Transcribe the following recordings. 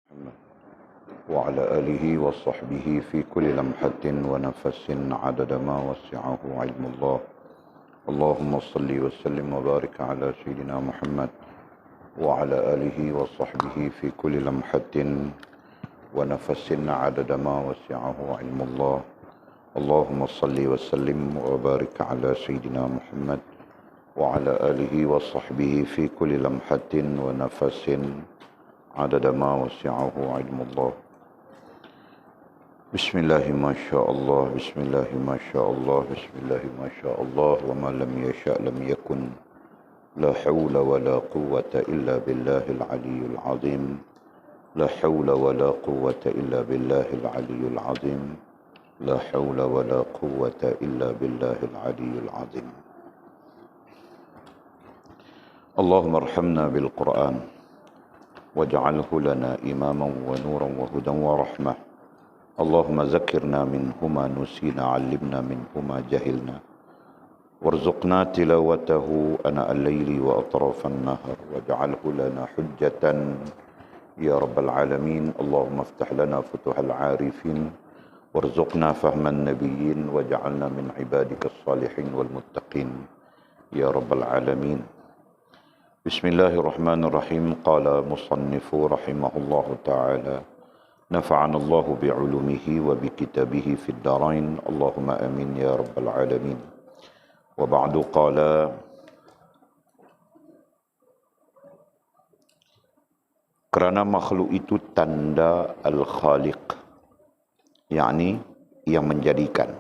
محمد وعلى آله وصحبه في كل لمحة ونفس عدد ما وسعه علم الله. اللهم صل وسلم وبارك على سيدنا محمد وعلى آله وصحبه في كل لمحة ونفس عدد ما وسعه علم الله. اللهم صل وسلم وبارك على سيدنا محمد وعلى آله وصحبه في كل لمحة ونفس عدد ما وسعه علم الله. بسم الله ما شاء الله، بسم الله ما شاء الله، بسم الله ما شاء الله، وما لم يشاء لم يكن. لا حول ولا قوة إلا بالله العلي العظيم. لا حول ولا قوة إلا بالله العلي العظيم. لا حول ولا قوة إلا بالله العلي العظيم. اللهم ارحمنا بالقرآن واجعله لنا إماما ونورا وهدى ورحمة. اللهم ذكرنا منه ما نسينا، علمنا منه ما جهلنا، وارزقنا تلاوته أناء الليل وأطراف النهر، واجعله لنا حجة يا رب العالمين. اللهم افتح لنا فتوح العارفين، وارزقنا فهم النبيين، واجعلنا من عبادك الصالحين والمتقين يا رب العالمين. بسم الله الرحمن الرحيم. قال مصنف رحمه الله تعالى: نفعنا الله بعلومه وبكتابه في الدارين، اللهم آمين يا رب العالمين. وبعد قال: kerana makhluk itu tanda Al-Khaliq, yakni yang menjadikan,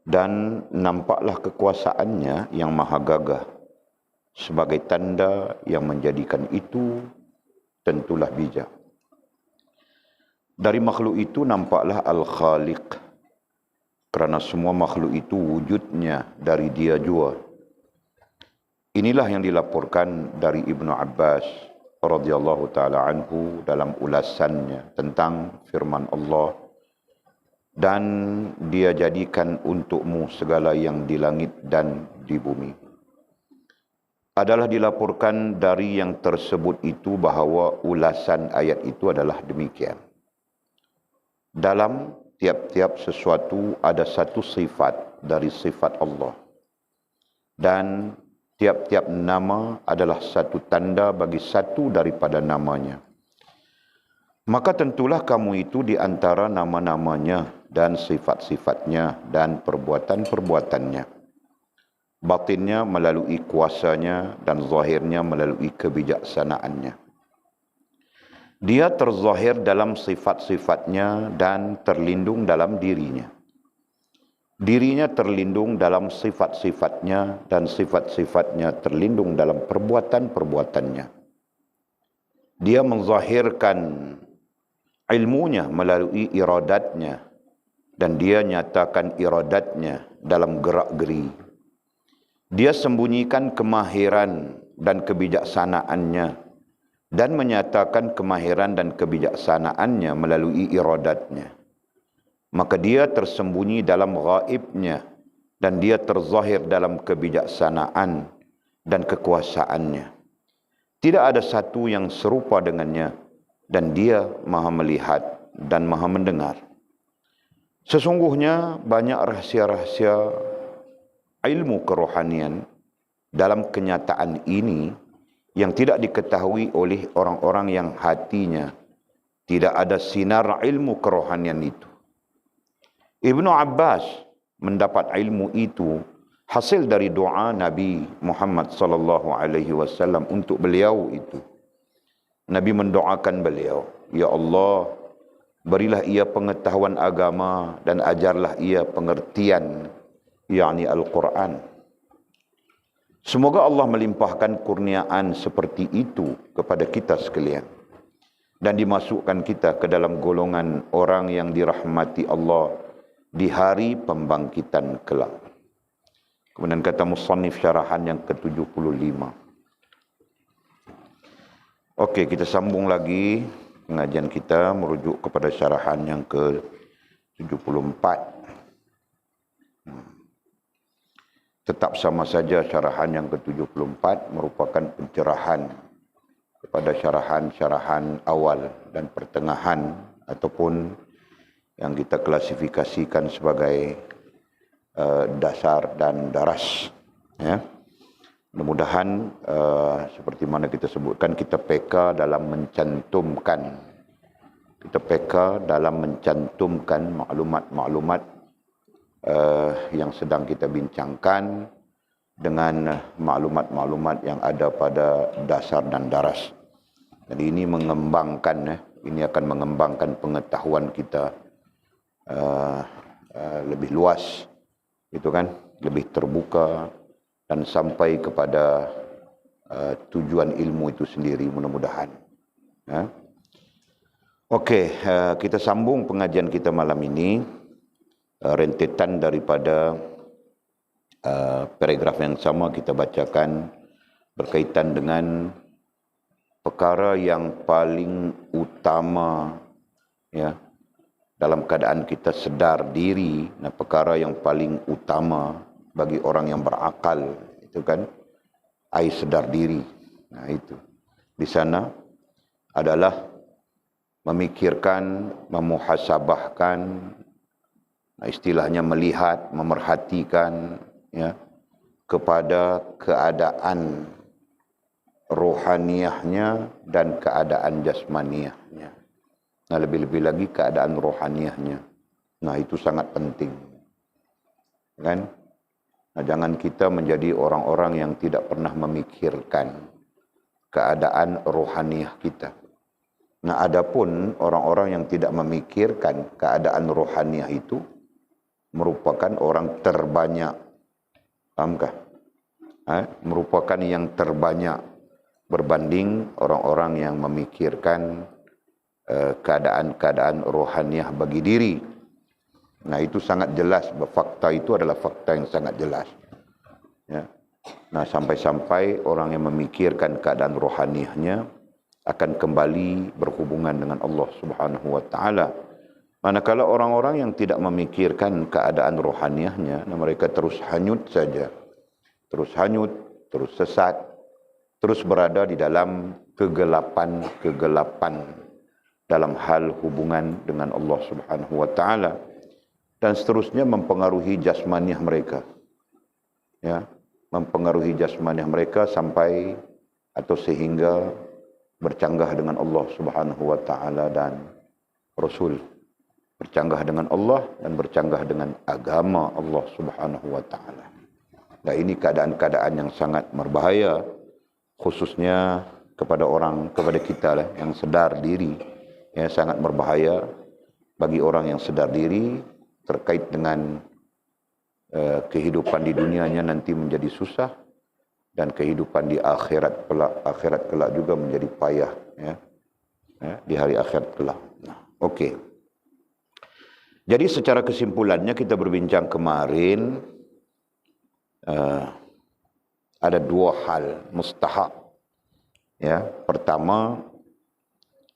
dan nampaklah kekuasaannya yang maha gagah sebagai tanda yang menjadikan itu tentulah bijak. Dari makhluk itu nampaklah Al-Khaliq, kerana semua makhluk itu wujudnya dari dia jua. Inilah yang dilaporkan dari Ibnu Abbas radhiyallahu taala anhu dalam ulasannya tentang firman Allah, dan dia jadikan untukmu segala yang di langit dan di bumi. Adalah dilaporkan dari yang tersebut itu bahawa ulasan ayat itu adalah demikian. Dalam tiap-tiap sesuatu ada satu sifat dari sifat Allah, dan tiap-tiap nama adalah satu tanda bagi satu daripada namanya. Maka tentulah kamu itu di antara nama-namanya dan sifat-sifatnya dan perbuatan-perbuatannya, batinnya melalui kuasanya dan zahirnya melalui kebijaksanaannya. Dia terzahir dalam sifat-sifatnya dan terlindung dalam dirinya. Dirinya terlindung dalam sifat-sifatnya dan sifat-sifatnya terlindung dalam perbuatan-perbuatannya. Dia menzahirkan ilmunya melalui iradatnya, dan dia nyatakan iradatnya dalam gerak-geri. Dia sembunyikan kemahiran dan kebijaksanaannya, dan menyatakan kemahiran dan kebijaksanaannya melalui iradatnya. Maka dia tersembunyi dalam ghaibnya, dan dia terzahir dalam kebijaksanaan dan kekuasaannya. Tidak ada satu yang serupa dengannya, dan dia maha melihat dan maha mendengar. Sesungguhnya banyak rahsia-rahsia ilmu kerohanian dalam kenyataan ini yang tidak diketahui oleh orang-orang yang hatinya tidak ada sinar ilmu kerohanian itu. Ibnu Abbas mendapat ilmu itu hasil dari doa Nabi Muhammad sallallahu alaihi wasallam untuk beliau itu. Nabi mendoakan beliau, ya Allah, berilah ia pengetahuan agama dan ajarlah ia pengertian, yakni Al-Quran. Semoga Allah melimpahkan kurniaan seperti itu kepada kita sekalian, dan dimasukkan kita ke dalam golongan orang yang dirahmati Allah di hari pembangkitan kelak. Kemudian kata musannif syarahan yang ke-75. Okey, kita sambung lagi pengajian kita merujuk kepada syarahan yang ke-74. Tetap sama saja syarahan yang ke-74 merupakan pencerahan kepada syarahan-syarahan awal dan pertengahan ataupun yang kita klasifikasikan sebagai dasar dan daras. Ya. Mudah-mudahan seperti mana kita sebutkan, kita peka dalam mencantumkan maklumat-maklumat yang sedang kita bincangkan dengan maklumat-maklumat yang ada pada dasar dan daras. Jadi ini akan mengembangkan pengetahuan kita lebih luas, itu kan, lebih terbuka dan sampai kepada tujuan ilmu itu sendiri, mudah-mudahan. Ya. Okey, kita sambung pengajian kita malam ini, rentetan daripada paragraf yang sama kita bacakan berkaitan dengan perkara yang paling utama, ya, dalam keadaan kita sedar diri. Nah, perkara yang paling utama bagi orang yang berakal itu kan sedar diri. Nah, itu di sana adalah memikirkan, memuhasabahkan, istilahnya melihat, memerhatikan, ya, kepada keadaan rohaniyahnya dan keadaan jasmaniyahnya. Nah, lebih-lebih lagi keadaan rohaniyahnya. Nah, itu sangat penting. Kan? Nah, jangan kita menjadi orang-orang yang tidak pernah memikirkan keadaan rohaniyah kita. Nah, adapun orang-orang yang tidak memikirkan keadaan rohaniyah itu merupakan orang terbanyak. Fahamkah? Merupakan yang terbanyak berbanding orang-orang yang memikirkan keadaan-keadaan rohaniyah bagi diri. Nah, itu sangat jelas. Fakta itu adalah fakta yang sangat jelas. Ya. Nah, sampai-sampai orang yang memikirkan keadaan rohaniyahnya akan kembali berhubungan dengan Allah Subhanahu wa taala. Manakala orang-orang yang tidak memikirkan keadaan rohaniyahnya, mereka terus hanyut saja. Terus hanyut, terus sesat, terus berada di dalam kegelapan dalam hal hubungan dengan Allah Subhanahu wa taala, dan seterusnya mempengaruhi jasmaniah mereka. Ya, mempengaruhi jasmaniah mereka sampai atau sehingga bercanggah dengan Allah Subhanahu wa taala dan Rasul. Bercanggah dengan Allah dan bercanggah dengan agama Allah Subhanahu wa taala. Nah, ini keadaan-keadaan yang sangat berbahaya, khususnya kepada kita lah yang sedar diri. Ya, sangat berbahaya bagi orang yang sedar diri terkait dengan kehidupan di dunianya nanti menjadi susah, dan kehidupan di akhirat kelak juga menjadi payah, ya. Ya, di hari akhirat kelak. Nah, okey. Jadi secara kesimpulannya kita berbincang kemarin ada dua hal mustahab. Ya, pertama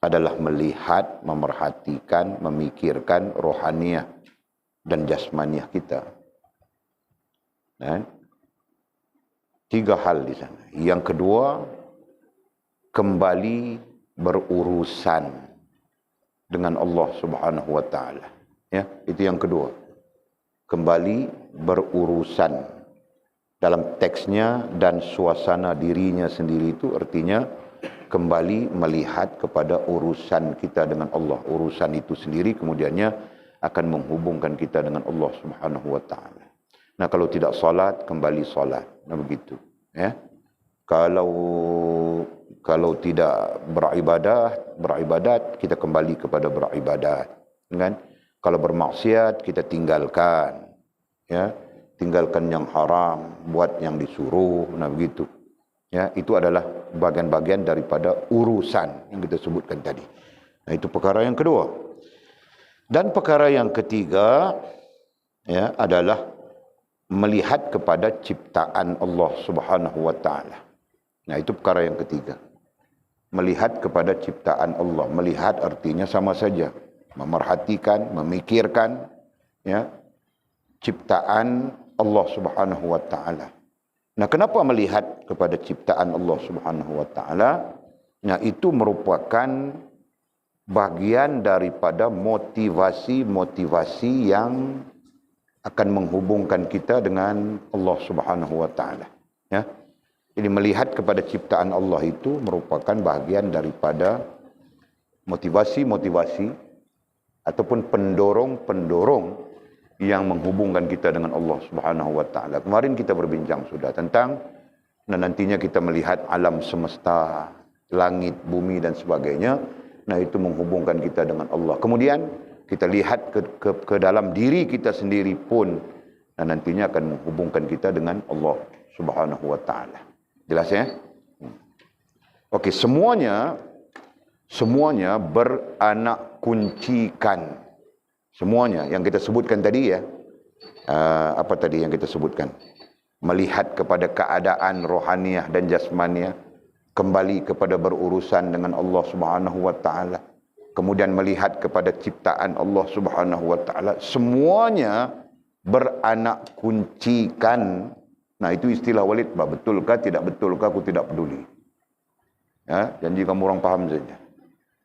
adalah melihat, memerhatikan, memikirkan rohaniyah dan jasmaniyah kita. Nah, tiga hal di sana. Yang kedua, kembali berurusan dengan Allah Subhanahu wa taala. Ya, itu yang kedua. Kembali berurusan. Dalam teksnya dan suasana dirinya sendiri itu artinya kembali melihat kepada urusan kita dengan Allah. Urusan itu sendiri kemudiannya akan menghubungkan kita dengan Allah Subhanahu wa taala. Nah, kalau tidak salat, kembali salat. Nah, begitu, ya. Kalau tidak beribadat, kita kembali kepada beribadat, kan? Kalau bermaksiat, kita tinggalkan, ya. Tinggalkan yang haram, buat yang disuruh. Nah, begitu. Ya, itu adalah bagian-bagian daripada urusan yang kita sebutkan tadi. Nah, itu perkara yang kedua. Dan perkara yang ketiga, ya, adalah melihat kepada ciptaan Allah Subhanahu wa taala. Nah, itu perkara yang ketiga. Melihat kepada ciptaan Allah. Melihat artinya sama saja, memerhatikan, memikirkan, ya, ciptaan Allah Subhanahu wa taala. Nah, kenapa melihat kepada ciptaan Allah Subhanahu wa taala? Nah, itu merupakan bagian daripada motivasi-motivasi yang akan menghubungkan kita dengan Allah Subhanahu wa taala. Ya. Jadi melihat kepada ciptaan Allah itu merupakan bagian daripada motivasi-motivasi ataupun pendorong-pendorong yang menghubungkan kita dengan Allah Subhanahu wa taala. Kemarin kita berbincang sudah tentang nantinya kita melihat alam semesta, langit, bumi dan sebagainya. Nah, itu menghubungkan kita dengan Allah. Kemudian kita lihat ke dalam diri kita sendiri pun, dan nantinya akan menghubungkan kita dengan Allah Subhanahu wa taala. Jelas ya? Okey, semuanya beranak kuncikan. Semuanya yang kita sebutkan tadi ya. Apa tadi yang kita sebutkan? Melihat kepada keadaan rohaniah dan jasmaniah, kembali kepada berurusan dengan Allah Subhanahu wa taala, kemudian melihat kepada ciptaan Allah Subhanahu wa taala, semuanya beranak kuncikan. Nah, itu istilah Walid, betulkah tidak betulkah aku tidak peduli. Ya, janji kamu orang paham saja.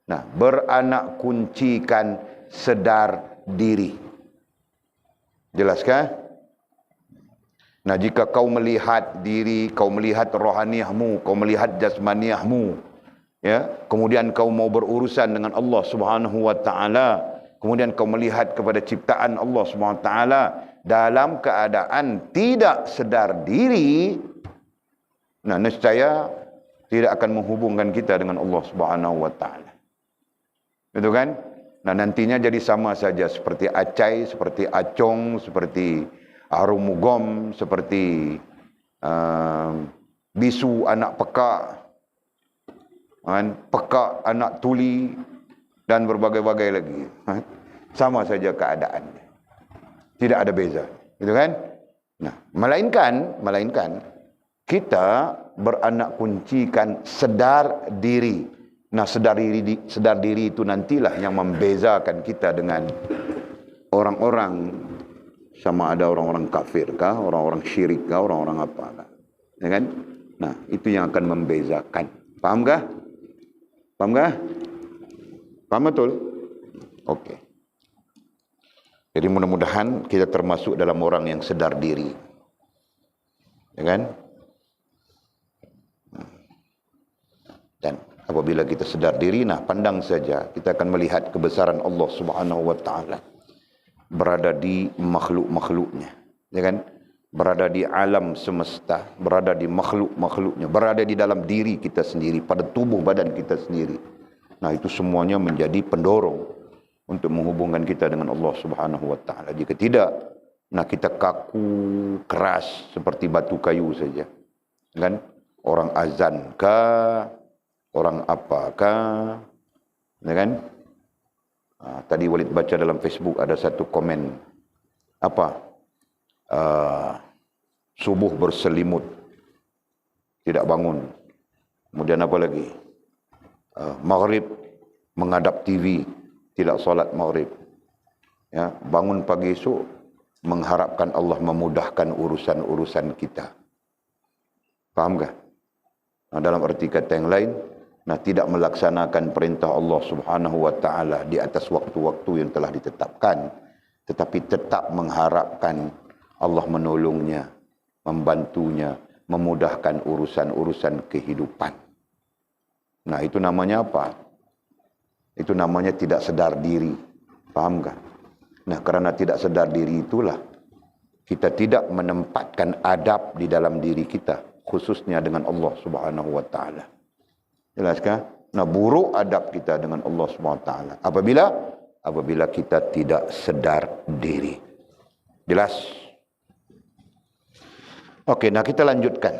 Nah, beranak kuncikan sedar diri. Jelaskah? Nah, jika kau melihat diri, kau melihat rohaniahmu, kau melihat jasmaniahmu, ya, kemudian kau mau berurusan dengan Allah Subhanahu wa taala, kemudian kau melihat kepada ciptaan Allah Subhanahu wa taala dalam keadaan tidak sedar diri, nah, nescaya tidak akan menghubungkan kita dengan Allah Subhanahu wa taala. Betul kan? Nah, nantinya jadi sama saja seperti Acai, seperti Acong, seperti Arumugom, seperti bisu anak peka, peka anak tuli, dan berbagai-bagai lagi. Sama saja keadaannya. Tidak ada beza. Gitu kan? Nah, melainkan kita beranak kuncikan sedar diri. Nah, sedar diri itu nantilah yang membezakan kita dengan orang-orang, sama ada orang-orang kafir kah, orang-orang syirik kah, orang-orang apa kah. Ya kan? Nah, itu yang akan membezakan. Paham kah? Paham kah? Paham betul? Okey. Jadi mudah-mudahan kita termasuk dalam orang yang sedar diri. Ya kan? Dan apabila kita sedar diri, nah, pandang saja, kita akan melihat kebesaran Allah Subhanahu wa taala berada di makhluk-makhluknya, ya kan? Berada di alam semesta, berada di makhluk-makhluknya, berada di dalam diri kita sendiri, pada tubuh badan kita sendiri. Nah, itu semuanya menjadi pendorong untuk menghubungkan kita dengan Allah Subhanahu wa taala. Jika tidak, nah, kita kaku, keras seperti batu kayu saja. Kan? Orang azan kah? Orang apakah? Ya kan? Tadi Walid baca dalam Facebook ada satu komen. Apa? Subuh berselimut, tidak bangun. Kemudian apa lagi? Maghrib menghadap TV, tidak solat maghrib. Ya, bangun pagi esok mengharapkan Allah memudahkan urusan-urusan kita. Faham tak? Nah, dalam arti kata yang lain, nah, tidak melaksanakan perintah Allah Subhanahu wa taala di atas waktu-waktu yang telah ditetapkan, tetapi tetap mengharapkan Allah menolongnya, membantunya, memudahkan urusan-urusan kehidupan. Nah, itu namanya apa? Itu namanya tidak sedar diri. Faham tak? Nah, kerana tidak sedar diri itulah kita tidak menempatkan adab di dalam diri kita, khususnya dengan Allah Subhanahu wa taala. Jelaskah? Nah, buruk adab kita dengan Allah SWT. Apabila kita tidak sedar diri. Jelas? Okey, nah kita lanjutkan.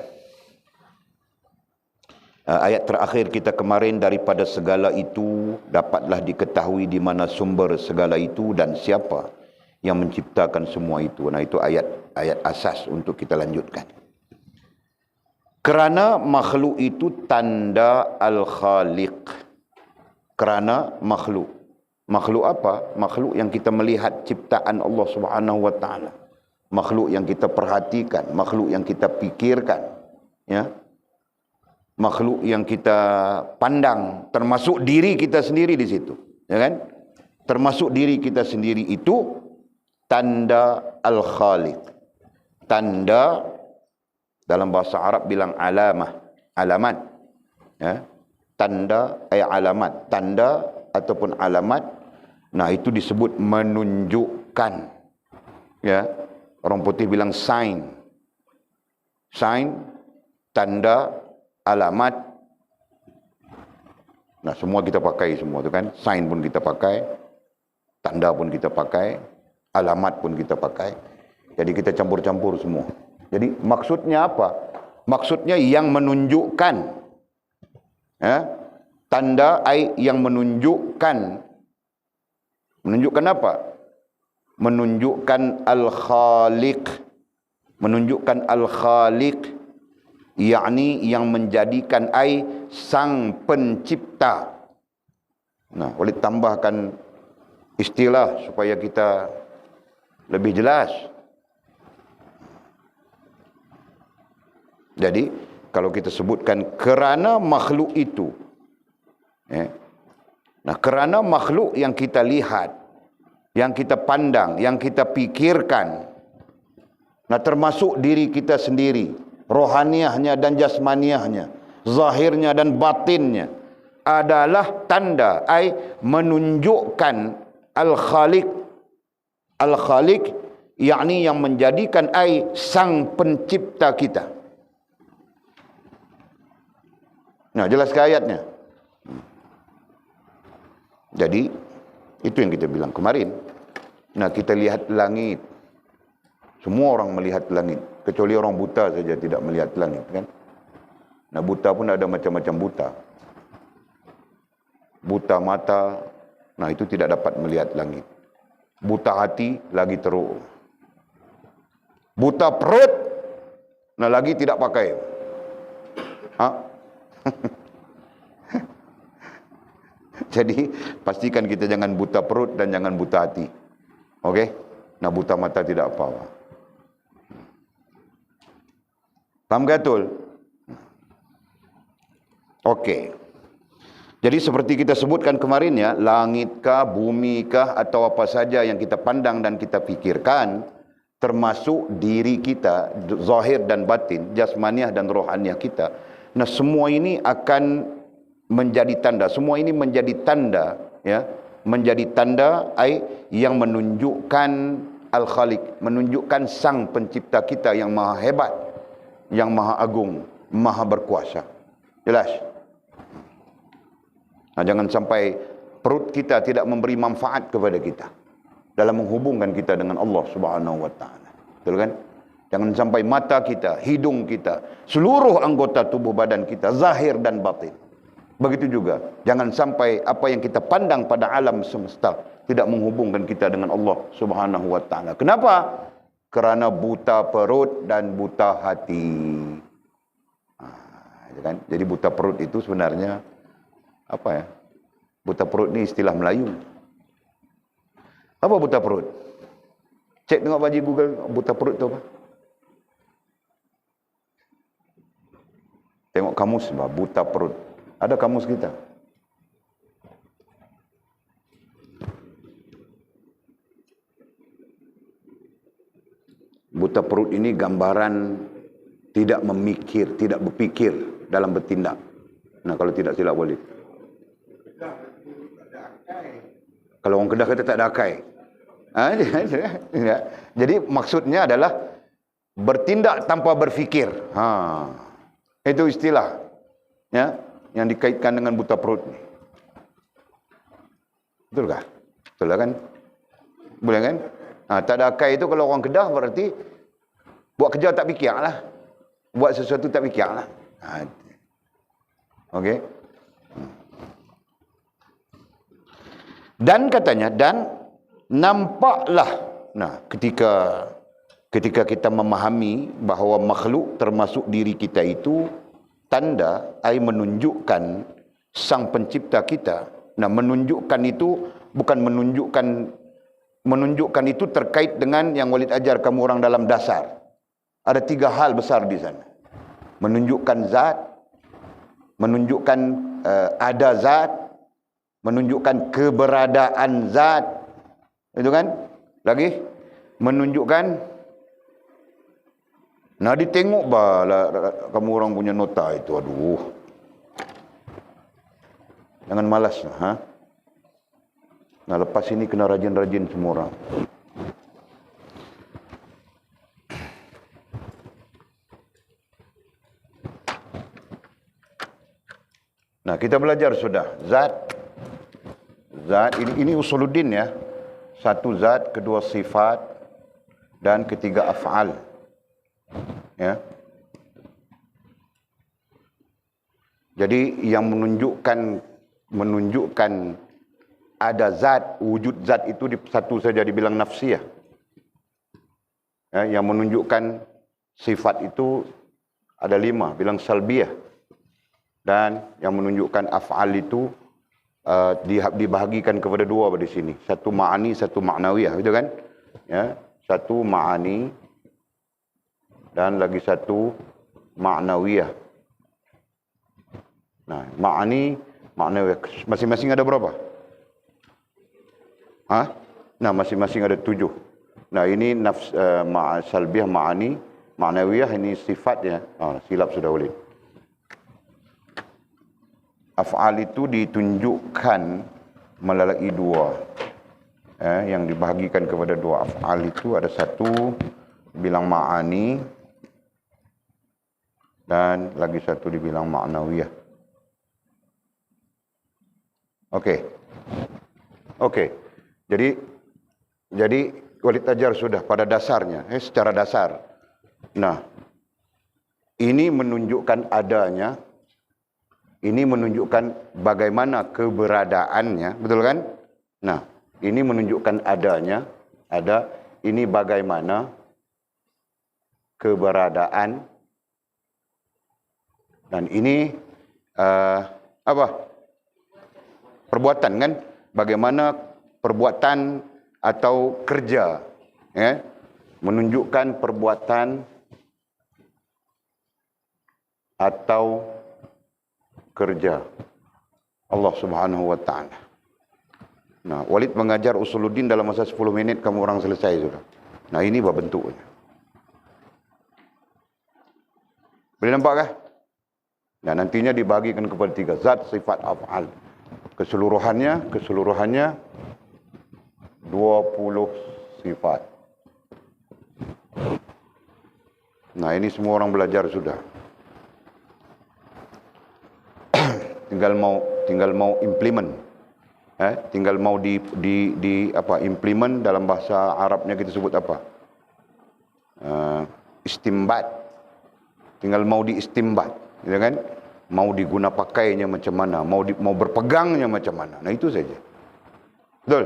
Ayat terakhir kita kemarin, daripada segala itu dapatlah diketahui di mana sumber segala itu dan siapa yang menciptakan semua itu. Nah, itu ayat asas untuk kita lanjutkan. Kerana makhluk itu tanda Al-Khaliq. Kerana makhluk. Makhluk apa? Makhluk yang kita melihat ciptaan Allah Subhanahu wa taala. Makhluk yang kita perhatikan, makhluk yang kita pikirkan, ya. makhluk yang kita pandang, termasuk diri kita sendiri di situ, ya kan? Termasuk diri kita sendiri itu tanda Al-Khaliq. Tanda dalam bahasa Arab bilang alamah, alamat. Ya. Tanda alamat, tanda ataupun alamat. Nah, itu disebut menunjukkan. Ya. Orang putih bilang sign. Sign, tanda, alamat. Nah, semua kita pakai semua tu kan. Sign pun kita pakai, tanda pun kita pakai, alamat pun kita pakai. Jadi kita campur-campur semua. Jadi maksudnya apa? Maksudnya yang menunjukkan. Ya, tanda yang menunjukkan. Menunjukkan apa? Menunjukkan Al-Khaliq. Menunjukkan Al-Khaliq, yakni yang menjadikan sang pencipta. Nah, boleh tambahkan istilah supaya kita lebih jelas. Jadi, kalau kita sebutkan kerana makhluk itu, nah, kerana makhluk yang kita lihat, yang kita pandang, yang kita pikirkan, nah, termasuk diri kita sendiri, rohaniahnya dan jasmaniahnya, zahirnya dan batinnya, adalah tanda, menunjukkan Al-Khaliq. Al-Khaliq, yakni yang menjadikan sang pencipta kita. Nah, jelas ke ayatnya? Jadi, itu yang kita bilang kemarin. Nah, kita lihat langit. Semua orang melihat langit. Kecuali orang buta saja tidak melihat langit, kan? Nah, buta pun ada macam-macam buta. Buta mata, nah itu tidak dapat melihat langit. Buta hati, lagi teruk. Buta perut, nah lagi tidak pakai. Jadi pastikan kita jangan buta perut dan jangan buta hati. Okey? Nah, buta mata tidak apa-apa. Paham tak, Tul? Okey. Jadi seperti kita sebutkan kemarin ya, langitkah, bumikah atau apa saja yang kita pandang dan kita pikirkan, termasuk diri kita, zahir dan batin, jasmaniah dan rohaniah kita. Nah, semua ini akan menjadi tanda. Semua ini menjadi tanda, ya, menjadi tanda yang menunjukkan Al-Khaliq, menunjukkan sang pencipta kita yang maha hebat, yang maha agung, maha berkuasa. Jelas? Nah, jangan sampai perut kita tidak memberi manfaat kepada kita dalam menghubungkan kita dengan Allah Subhanahu wa taala. Betul kan? Jangan sampai mata kita, hidung kita, seluruh anggota tubuh badan kita, zahir dan batin. Begitu juga, jangan sampai apa yang kita pandang pada alam semesta tidak menghubungkan kita dengan Allah Subhanahu wa taala. Kenapa? Kerana buta perut dan buta hati. Kan? Jadi buta perut itu sebenarnya apa ya? Buta perut ni istilah Melayu. Apa buta perut? Cek tengok bagi Google, buta perut tu apa? Tengok kamus, buta perut. Ada kamus kita. Buta perut ini gambaran tidak memikir, tidak berpikir dalam bertindak. Nah, kalau tidak silap boleh. Kalau orang Kedah kata tak ada akai. Jadi maksudnya adalah bertindak tanpa berfikir. Itu istilah, ya, yang dikaitkan dengan buta perut ni. Betul kah? Betul kan? Boleh kan? Tak ada akai itu kalau orang Kedah berarti buat kerja tak fikir lah. Buat sesuatu tak fikir lah. Okey. Dan katanya, dan nampaklah, nah, ketika kita memahami bahawa makhluk termasuk diri kita itu tanda, menunjukkan sang pencipta kita. Nah, menunjukkan itu bukan menunjukkan itu terkait dengan yang Walid ajar kamu orang dalam dasar. Ada 3 hal besar di sana. Menunjukkan zat, menunjukkan ada zat, menunjukkan keberadaan zat, itu kan? Lagi menunjukkan, nah ditengok kamu orang punya nota itu, aduh, jangan malas, ha? Nah lepas ini kena rajin-rajin semua orang. Nah, kita belajar sudah zat ini usuluddin ya. Satu zat, kedua sifat, dan ketiga af'al. Ya. Jadi yang menunjukkan ada zat, wujud zat itu satu saja dibilang nafsiyah. Ya, yang menunjukkan sifat itu ada 5, bilang salbiyah. Dan yang menunjukkan af'al itu dibahagikan kepada 2 di sini. Satu ma'ani, satu ma'nawiyah, gitu kan? Ya, satu ma'ani dan lagi satu ma'nawiyah. Nah, ma'ani, ma'nawiyah, masing-masing ada berapa? Hah? Nah, masing-masing ada 7. Nah, ini salbiyah, ma'ani, ma'nawiyah, ini sifatnya. Silap sudah boleh. Af'al itu ditunjukkan melalui 2. Yang dibahagikan kepada 2 af'al itu ada satu bilang ma'ani dan lagi satu dibilang ma'nawiyah. Okey. Jadi Walid ajar sudah pada dasarnya, secara dasar. Nah, ini menunjukkan adanya, ini menunjukkan bagaimana keberadaannya, betul kan? Nah, ini menunjukkan adanya, ini bagaimana keberadaan, dan ini perbuatan kan? Bagaimana perbuatan atau kerja, ya? Menunjukkan perbuatan atau kerja Allah Subhanahu wa taala. Nah, Walid mengajar usuluddin dalam masa 10 minit kamu orang selesai sudah. Nah, ini bentuknya. Boleh nampak kah? Nah, nantinya dibagikan kepada 3 zat, sifat, af'al. Keseluruhannya 20 sifat. Nah, ini semua orang belajar sudah. tinggal mau implement, tinggal mau implement. Dalam bahasa Arabnya kita sebut apa? Istimbat. Tinggal mau diistimbat, ya kan? Mau diguna pakainya macam mana, mau berpegangnya macam mana. Nah, itu saja. Betul.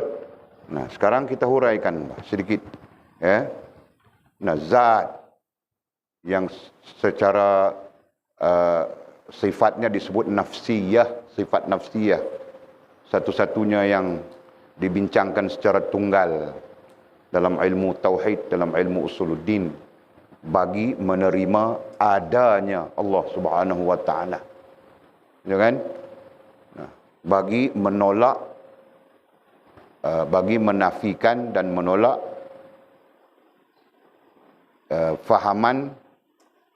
Nah, sekarang kita huraikan sedikit, ya. Nah, zat yang secara sifatnya disebut nafsiyah, sifat nafsiyah, satu-satunya yang dibincangkan secara tunggal dalam ilmu tauhid, dalam ilmu usuluddin, bagi menerima adanya Allah Subhanahu wa taala, ya kan? Nah, bagi menolak, bagi menafikan dan menolak fahaman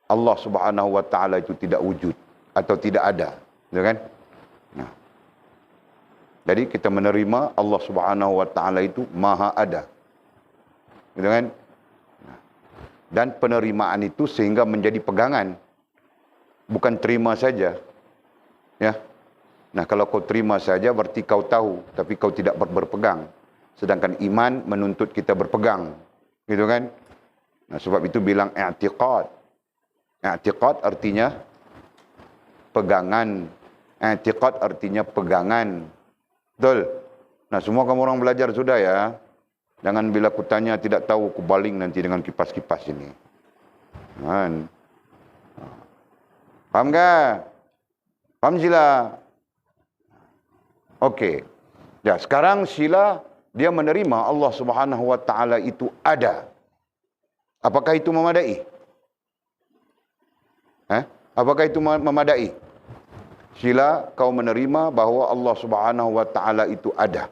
Allah Subhanahu wa taala itu tidak wujud atau tidak ada, ya kan? Nah, jadi kita menerima Allah Subhanahu wa taala itu maha ada, gitu kan? Nah, dan penerimaan itu sehingga menjadi pegangan, bukan terima saja, ya. Nah, kalau kau terima saja berarti kau tahu, tapi kau tidak berpegang. Sedangkan iman menuntut kita berpegang, gitu kan? Nah, sebab itu bilang i'tiqad. I'tiqad artinya pegangan. I'tiqad artinya pegangan. Betul? Nah, semua kamu orang belajar sudah ya. Jangan bila aku tanya tidak tahu, aku baling nanti dengan kipas-kipas ini. Kan? Faham tak? Faham sila? Okey. Ya, sekarang sila dia menerima Allah Subhanahu wa taala itu ada. Apakah itu memadai? Apakah itu memadai? Sila kau menerima bahawa Allah Subhanahu wa taala itu ada.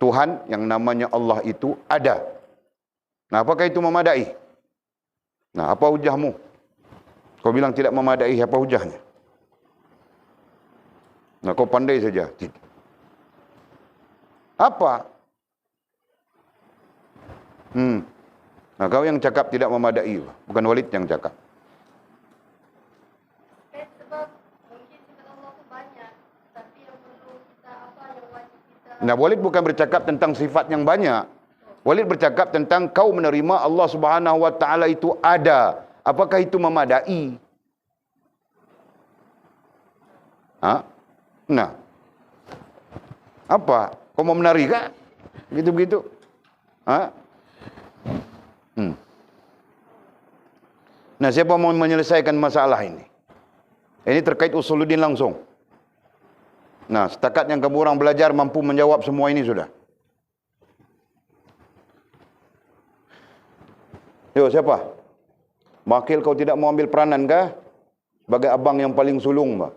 Tuhan yang namanya Allah itu ada. Nah, apakah itu memadai? Nah, apa hujahmu? Kau bilang tidak memadai, apa hujahnya? Nah, kau pandai saja. Apa? Nah, kau yang cakap tidak memadai, bukan Walid yang cakap. Nah, Walid bukan bercakap tentang sifat yang banyak. Walid bercakap tentang kau menerima Allah Subhanahu wa taala itu ada. Apakah itu memadai? Ha? Nah. Apa? Kau mau menari kah? Begitu-begitu. Ha? Nah, siapa mau menyelesaikan masalah ini? Ini terkait usuluddin langsung. Nah, setakat yang kamu orang belajar mampu menjawab semua ini sudah. Yo, siapa? Makil kau tidak mau ambil peranan kah? Sebagai abang yang paling sulung, Pak.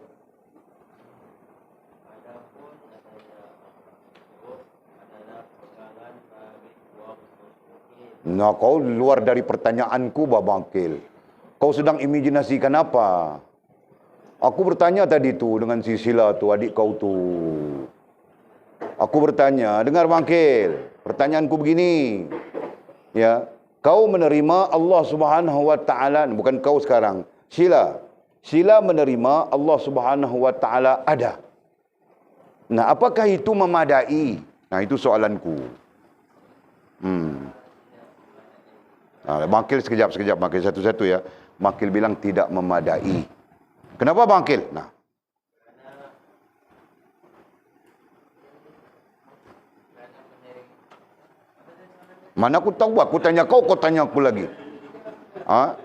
Nah, kau luar dari pertanyaanku, Bang Makil. Kau sedang imajinasikan apa? Aku bertanya tadi tu dengan si Sila tu, adik kau tu. Aku bertanya, dengar Makil, pertanyaanku begini. Ya, kau menerima Allah Subhanahu wa taala, bukan kau sekarang. Sila. Sila menerima Allah Subhanahu wa taala ada. Nah, apakah itu memadai? Nah, itu soalanku. Nah, Makil sekejap, Makil satu-satu ya. Makil bilang tidak memadai. Kenapa Makil? Nah. Mana aku tahu, aku tanya kau, kau tanya aku lagi. Ha?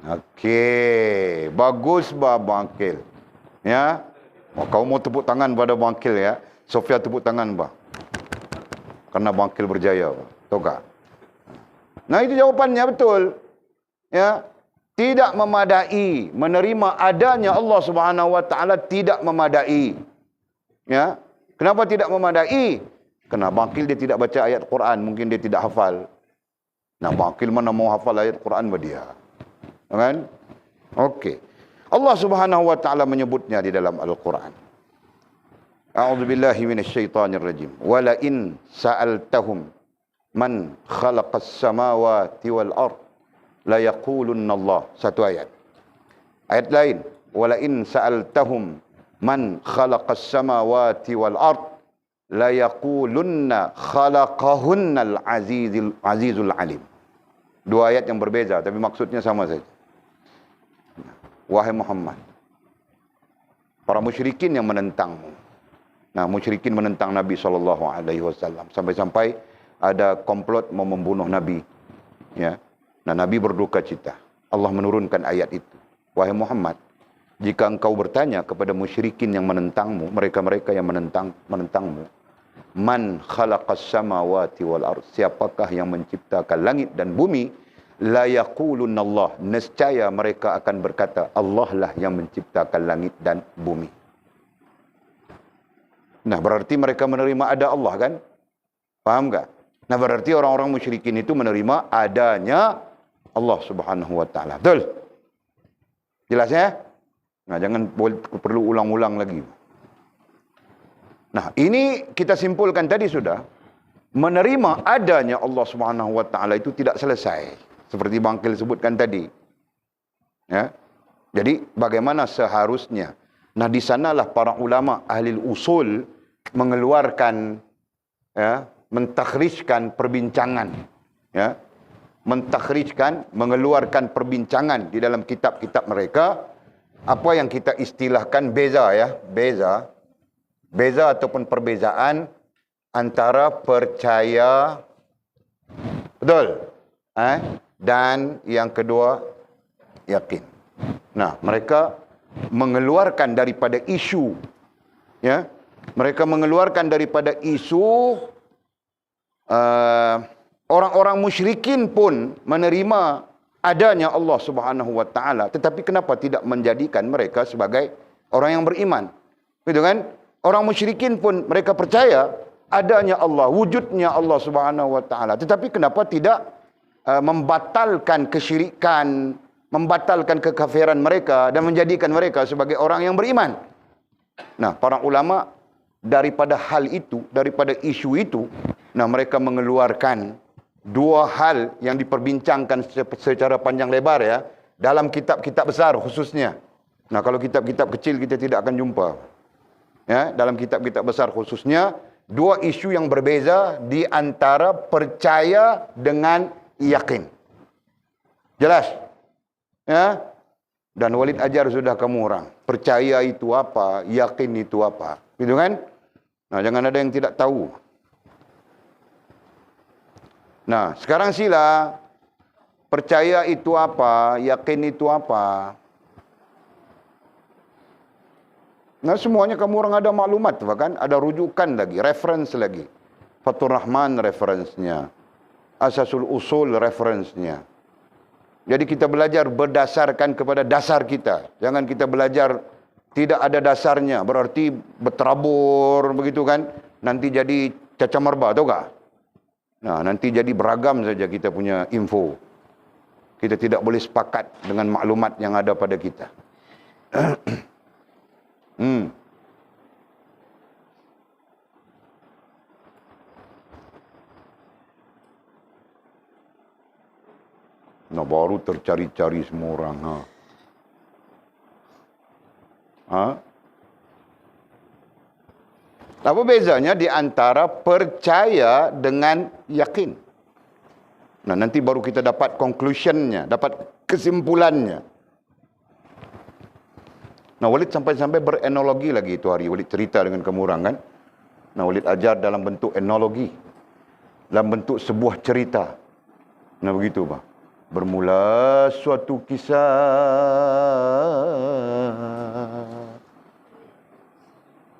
Okey, bagus Bang Makil. Ya. Oh, kau mau tepuk tangan pada Bang Makil ya. Sofia tepuk tangan Bang. Karena Bang Makil berjaya, Bang. Tahu tak? Nah, itu jawapannya betul. Ya. Tidak memadai, menerima adanya Allah Subhanahu wa taala tidak memadai. Ya. Kenapa tidak memadai? Karena Bang Makil dia tidak baca ayat Quran, mungkin dia tidak hafal. Nah, Bang Makil mana mau hafal ayat Quran pada dia? Kan? Okey. Allah Subhanahu wa taala menyebutnya di dalam Al-Quran. A'udzubillahi minasyaitonir rajim. Wala in sa'altahum man khalaqas samawati wal ard la yaqulunna Allah. Satu ayat. Ayat lain, wala in sa'altahum man khalaqas samawati wal ard la yaqulunna khalaqahunnal azizul alim. Dua ayat yang berbeza tapi maksudnya sama saja. Wahai Muhammad, para musyrikin yang menentangmu. Nah, musyrikin menentang Nabi SAW. Sampai-sampai ada komplot mau membunuh Nabi. Ya. Nah, Nabi berduka cita. Allah menurunkan ayat itu. Wahai Muhammad, jika engkau bertanya kepada musyrikin yang menentangmu, mereka-mereka yang menentangmu, man khalaqas samawati wal ard, siapakah yang menciptakan langit dan bumi? La yaqulunna Allah, nescaya mereka akan berkata Allah lah yang menciptakan langit dan bumi. Nah, berarti mereka menerima ada Allah kan? Faham tak? Nah, berarti orang-orang musyrikin itu menerima adanya Allah Subhanahu wa taala. Betul? Jelas ya? Nah, jangan perlu ulang-ulang lagi. Nah, ini kita simpulkan tadi sudah. Menerima adanya Allah Subhanahu wa taala itu tidak selesai. Seperti Bang Makil sebutkan tadi. Ya. Jadi bagaimana seharusnya? Nah, di sanalah para ulama ahli usul mengeluarkan, ya, mentakhrijkan perbincangan, ya. Mentakhrijkan, mengeluarkan perbincangan di dalam kitab-kitab mereka, apa yang kita istilahkan beza, ya, beza Beza ataupun perbezaan antara percaya, betul, dan yang kedua yakin. Nah, mereka mengeluarkan daripada isu, ya, mereka mengeluarkan daripada isu orang-orang musyrikin pun menerima adanya Allah Subhanahu wa taala, tetapi kenapa tidak menjadikan mereka sebagai orang yang beriman? Gitu kan? Orang musyrikin pun mereka percaya adanya Allah, wujudnya Allah Subhanahu wa taala, tetapi kenapa tidak membatalkan kesyirikan, membatalkan kekafiran mereka dan menjadikan mereka sebagai orang yang beriman? Nah, para ulama daripada hal itu, daripada isu itu, nah mereka mengeluarkan dua hal yang diperbincangkan secara panjang lebar, ya, dalam kitab-kitab besar khususnya. Nah, kalau kitab-kitab kecil kita tidak akan jumpa. Ya, dalam kitab-kitab besar khususnya, dua isu yang berbeza di antara percaya dengan yakin. Jelas? Ya? Dan Walid ajar sudah kamu orang. Percaya itu apa, yakin itu apa. Gitu kan? Nah, jangan ada yang tidak tahu. Nah, sekarang sila, percaya itu apa, yakin itu apa. Nah, semuanya kamu orang ada maklumat, bahkan ada rujukan lagi, reference lagi. Fathur Rahman referensnya, Asasul Usul referensnya. Jadi kita belajar berdasarkan kepada dasar kita. Jangan kita belajar tidak ada dasarnya, berarti berterabur begitu kan. Nanti jadi cacamarba, tahu tak? Nah, nanti jadi beragam saja kita punya info. Kita tidak boleh sepakat dengan maklumat yang ada pada kita. Nah, baru tercari-cari semua orang. Apa bezanya di antara percaya dengan yakin? Nah, nanti baru kita dapat conclusionnya, dapat kesimpulannya. Nah, Walid sampai-sampai berenologi lagi itu hari. Walid cerita dengan kamu orang kan. Nah, Walid ajar dalam bentuk enologi. Dalam bentuk sebuah cerita. Nah, begitu Pak. Bermula suatu kisah.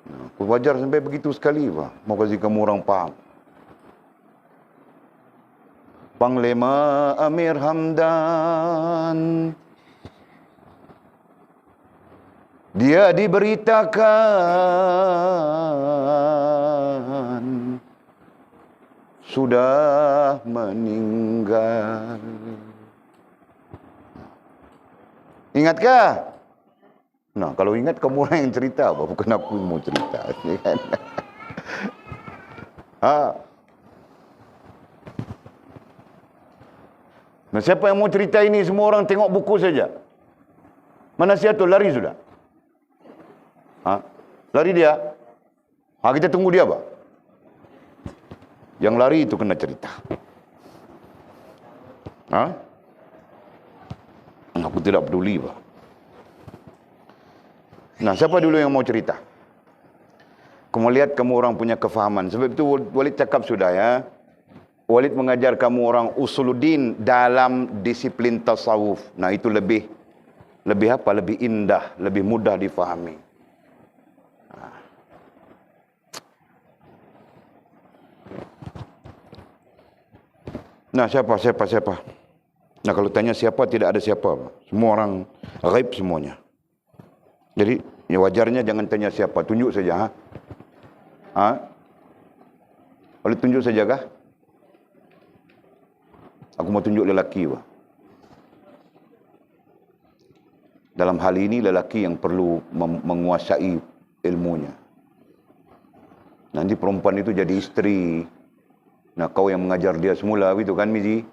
Nah, wajar sampai begitu sekali Pak. Mau kasih kamu orang faham. Panglima Amir Hamdan, dia diberitakan sudah meninggal. Ingatkah? Nah, kalau ingat kamu orang yang cerita, bukan aku yang mau cerita. Nah, siapa yang mau cerita ini? Semua orang tengok buku saja. Mana siapa tu? Lari sudah. Lari dia. Kita tunggu dia, Pak. Yang lari itu kena cerita. Aku tidak peduli, Pak. Nah, siapa dulu yang mau cerita? Kamu lihat kamu orang punya kefahaman. Sebab itu Walid cakap sudah, ya. Walid mengajar kamu orang usuluddin dalam disiplin tasawuf. Nah, itu lebih apa? Lebih indah, lebih mudah difahami. Nah, siapa? Nah, kalau tanya siapa, tidak ada siapa. Semua orang ghaib semuanya. Jadi, ya wajarnya jangan tanya siapa. Tunjuk saja. Boleh tunjuk saja kah? Aku mau tunjuk lelaki, Pak. Dalam hal ini, lelaki yang perlu menguasai ilmunya. Nanti perempuan itu jadi isteri. Nah, kau yang mengajar dia semula, gitu kan, Mizi?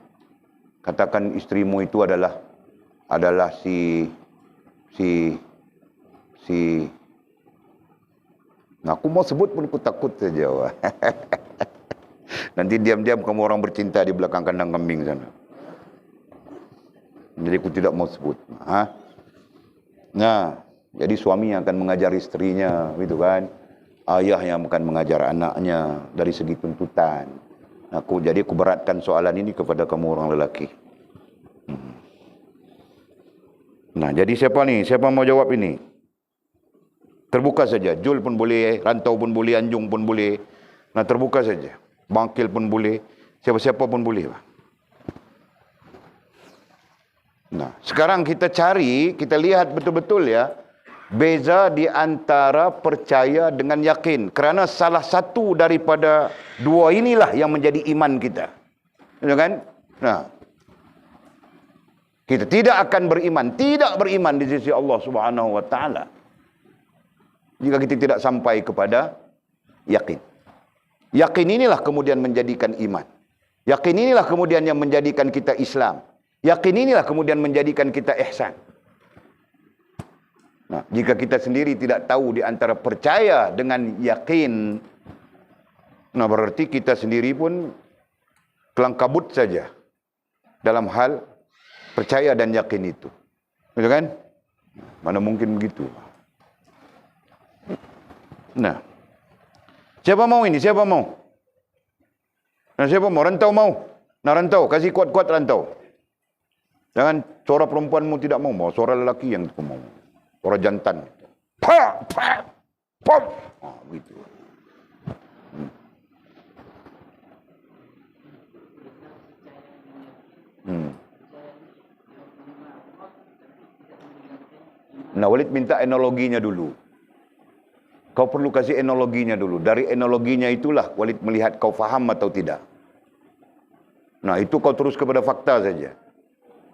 Katakan istrimu itu adalah si nah, aku mau sebut pun aku takut saja, Pak. Nanti diam-diam kamu orang bercinta di belakang kandang kambing sana. Jadi aku tidak mau sebut. Nah, jadi suami yang akan mengajar istrinya, gitu kan. ayah yang akan mengajar anaknya dari segi tuntutan. Jadi aku beratkan soalan ini kepada kamu orang lelaki. Nah, jadi siapa nih? Siapa mau jawab ini? Terbuka saja. Jul pun boleh, Rantau pun boleh, Anjung pun boleh. Nah, terbuka saja. Bangkil pun boleh. Siapa-siapa pun boleh. Nah, sekarang kita cari, kita lihat betul-betul ya, beza di antara percaya dengan yakin. Kerana salah satu daripada dua inilah yang menjadi iman kita. Ya kan? Nah, kita tidak akan tidak beriman di sisi Allah Subhanahu wa taala jika kita tidak sampai kepada yakin. Yakin inilah kemudian menjadikan iman. Yakin inilah kemudian yang menjadikan kita Islam. Yakin inilah kemudian menjadikan kita ihsan. Nah, jika kita sendiri tidak tahu di antara percaya dengan yakin, nah berarti kita sendiri pun kelang kabut saja dalam hal percaya dan yakin itu. Betul kan? Mana mungkin begitu. Nah, siapa mau ini? Siapa mau? Nah, siapa mau? Rantau mau? Nah, Rantau, kasih kuat-kuat Rantau. Jangan suara perempuanmu tidak mau, suara lelaki yang mau. Suara jantan. Pa, pa, pop. Begitu. Nah, Walid minta enologinya dulu. Kau perlu kasih enologinya dulu. Dari enologinya itulah Walid melihat kau faham atau tidak. Nah, itu kau terus kepada fakta saja.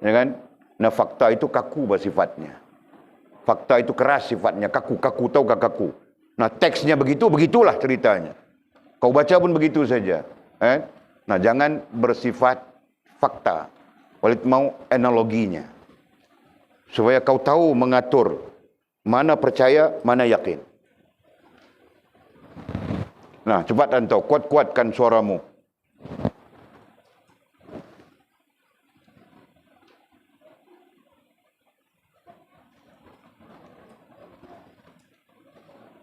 Ya kan? Nah, fakta itu kaku sifatnya. Fakta itu keras sifatnya. Kaku, tahukah kaku? Nah, teksnya begitu, begitulah ceritanya. Kau baca pun begitu saja. Nah, jangan bersifat fakta. Walid mau analoginya. Supaya kau tahu mengatur mana percaya, mana yakin. Nah, cepat Rantau, kuat-kuatkan suaramu.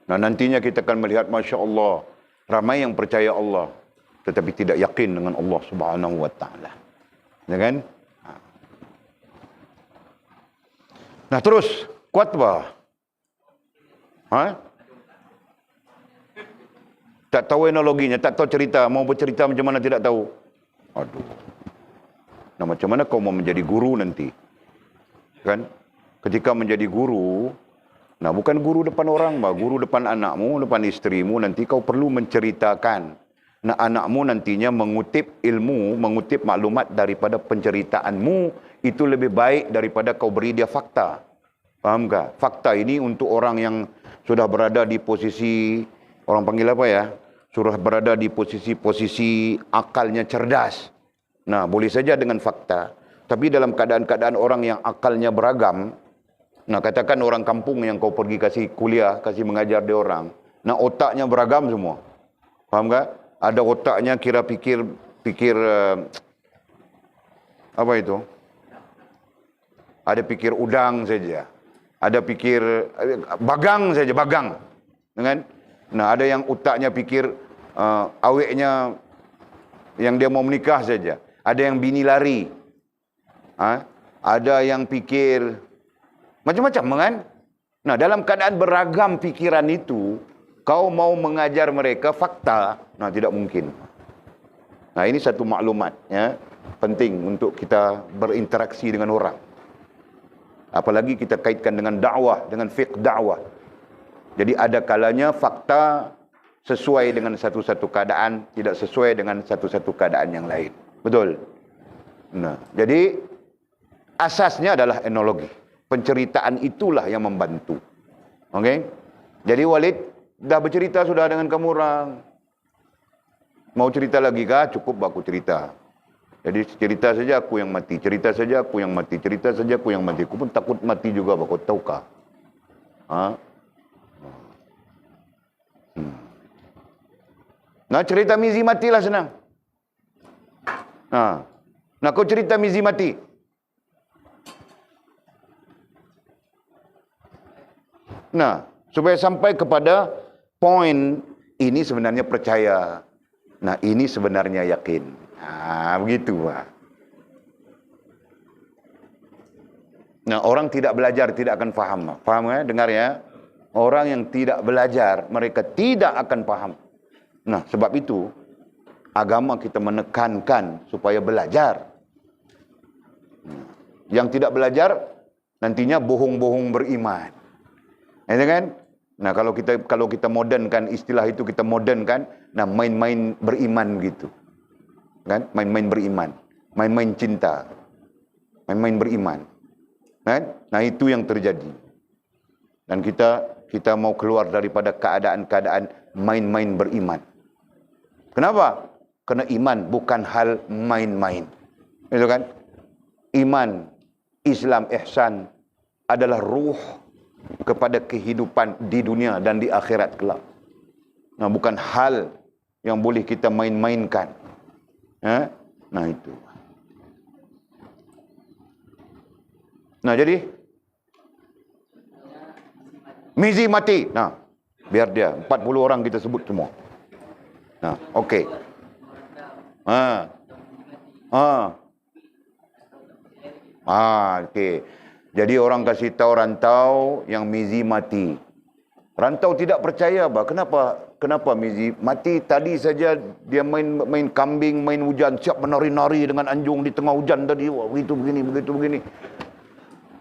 Nah, nantinya kita akan melihat, Masya Allah, ramai yang percaya Allah, tetapi tidak yakin dengan Allah Subhanahu wa ta'ala. Ya kan? Nah, terus, kuat bah. Tak tahu analoginya, tak tahu cerita, mau bercerita macam mana tidak tahu. Aduh. Nah, macam mana kau mau menjadi guru nanti? Kan? Ketika menjadi guru, nah bukan guru depan orang, guru depan anakmu, depan istrimu, nanti kau perlu menceritakan. Nah, anakmu nantinya mengutip ilmu, mengutip maklumat daripada penceritaanmu, itu lebih baik daripada kau beri dia fakta. Faham tak? Fakta ini untuk orang yang sudah berada di posisi, orang panggil apa ya? Sudah berada di posisi akalnya cerdas. Nah, boleh saja dengan fakta. Tapi dalam keadaan-keadaan orang yang akalnya beragam, nah, katakan orang kampung yang kau pergi kasih kuliah, kasih mengajar dia orang. Nah, otaknya beragam semua. Faham tak? Ada otaknya kira pikir apa itu? Ada pikir udang saja. Ada pikir bagang saja, bagang. Kan? Nah, ada yang otaknya pikir aweknya yang dia mau menikah saja. Ada yang bini lari. Ada yang pikir macam-macam kan? Nah, dalam keadaan beragam pikiran itu, kau mau mengajar mereka fakta, nah tidak mungkin. Nah, ini satu maklumat ya, penting untuk kita berinteraksi dengan orang. Apalagi kita kaitkan dengan dakwah, dengan fiqh dakwah. Jadi ada kalanya fakta sesuai dengan satu-satu keadaan, tidak sesuai dengan satu-satu keadaan yang lain. Betul? Nah, jadi asasnya adalah enologi. Penceritaan itulah yang membantu. Okey? Jadi Walid dah bercerita sudah dengan kamu orang. Mau cerita lagi kah? Cukup aku cerita. Jadi cerita saja aku yang mati, cerita saja aku yang mati, cerita saja aku yang mati. Aku pun takut mati juga, kau tahukah? Nah, cerita Mizi matilah senang. Nah, kau cerita Mizi mati. Nah, supaya sampai kepada Poin ini sebenarnya percaya. Nah, ini sebenarnya yakin. Begitu, Pak. Nah, orang tidak belajar tidak akan faham. Faham ya? Dengar ya. Orang yang tidak belajar, mereka tidak akan paham. Nah, sebab itu agama kita menekankan supaya belajar. Yang tidak belajar nantinya bohong-bohong beriman. Itu kan? Nah, kalau kita modernkan istilah itu, kita modernkan, nah main-main beriman gitu. Kan? Main-main beriman, main-main cinta. Main-main beriman. Kan? Nah, itu yang terjadi. Dan kita mau keluar daripada keadaan-keadaan main-main beriman. Kenapa? Karena iman bukan hal main-main. Itu kan? Iman, Islam, ihsan adalah ruh kepada kehidupan di dunia dan di akhirat kelak. Nah, bukan hal yang boleh kita main-mainkan. Nah, itu. Nah, jadi Mizi mati. Nah, biar dia 40 orang kita sebut semua. Nah, okey. Okey. Jadi orang kasih tahu rantau yang Mizi mati. Rantau tidak percaya, bah. Kenapa Mizi mati? Tadi saja dia main kambing, main hujan, siap menari-nari dengan anjung di tengah hujan tadi. Wah, begitu begini.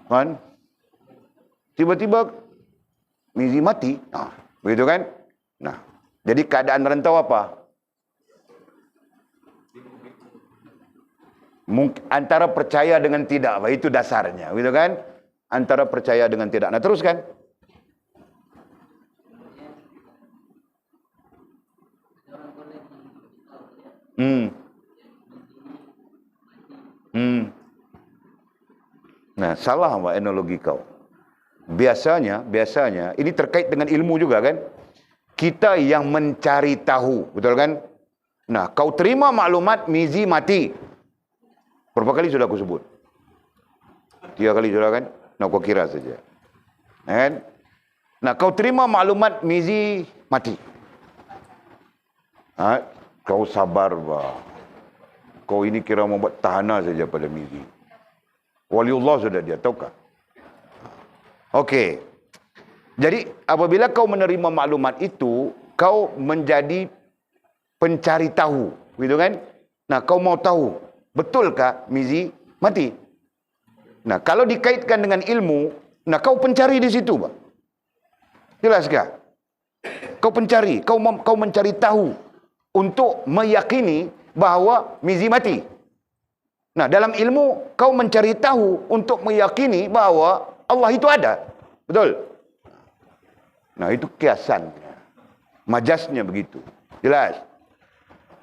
Kan? Tiba-tiba Mizi mati. Nah, begitu kan? Nah, jadi keadaan rantau apa? Antara percaya dengan tidak, itu dasarnya, gitu kan? Antara percaya dengan tidak. Nah, teruskan. Nah, salah Pak analogi kau. Biasanya ini terkait dengan ilmu juga kan? Kita yang mencari tahu, betul kan? Nah, kau terima maklumat Mizi mati. Berapa kali sudah aku sebut? 3 kali sudah kan? Nah, kau kira saja. Kan? Nah, kau terima maklumat Mizi mati. Kau sabar, bah. Kau ini kira mau buat tahanan saja pada Mizi. Waliullah sudah dia, tahukah? Okey. Jadi, apabila kau menerima maklumat itu, kau menjadi pencari tahu, gitu kan? Nah, kau mau tahu, betulkah Mizi mati? Nah, kalau dikaitkan dengan ilmu, nah kau pencari di situ, Pak. Jelaskah? Kau pencari, kau mencari tahu untuk meyakini bahawa Mizi mati. Nah, dalam ilmu kau mencari tahu untuk meyakini bahawa Allah itu ada. Betul? Nah, itu kiasan. Majasnya begitu. Jelas?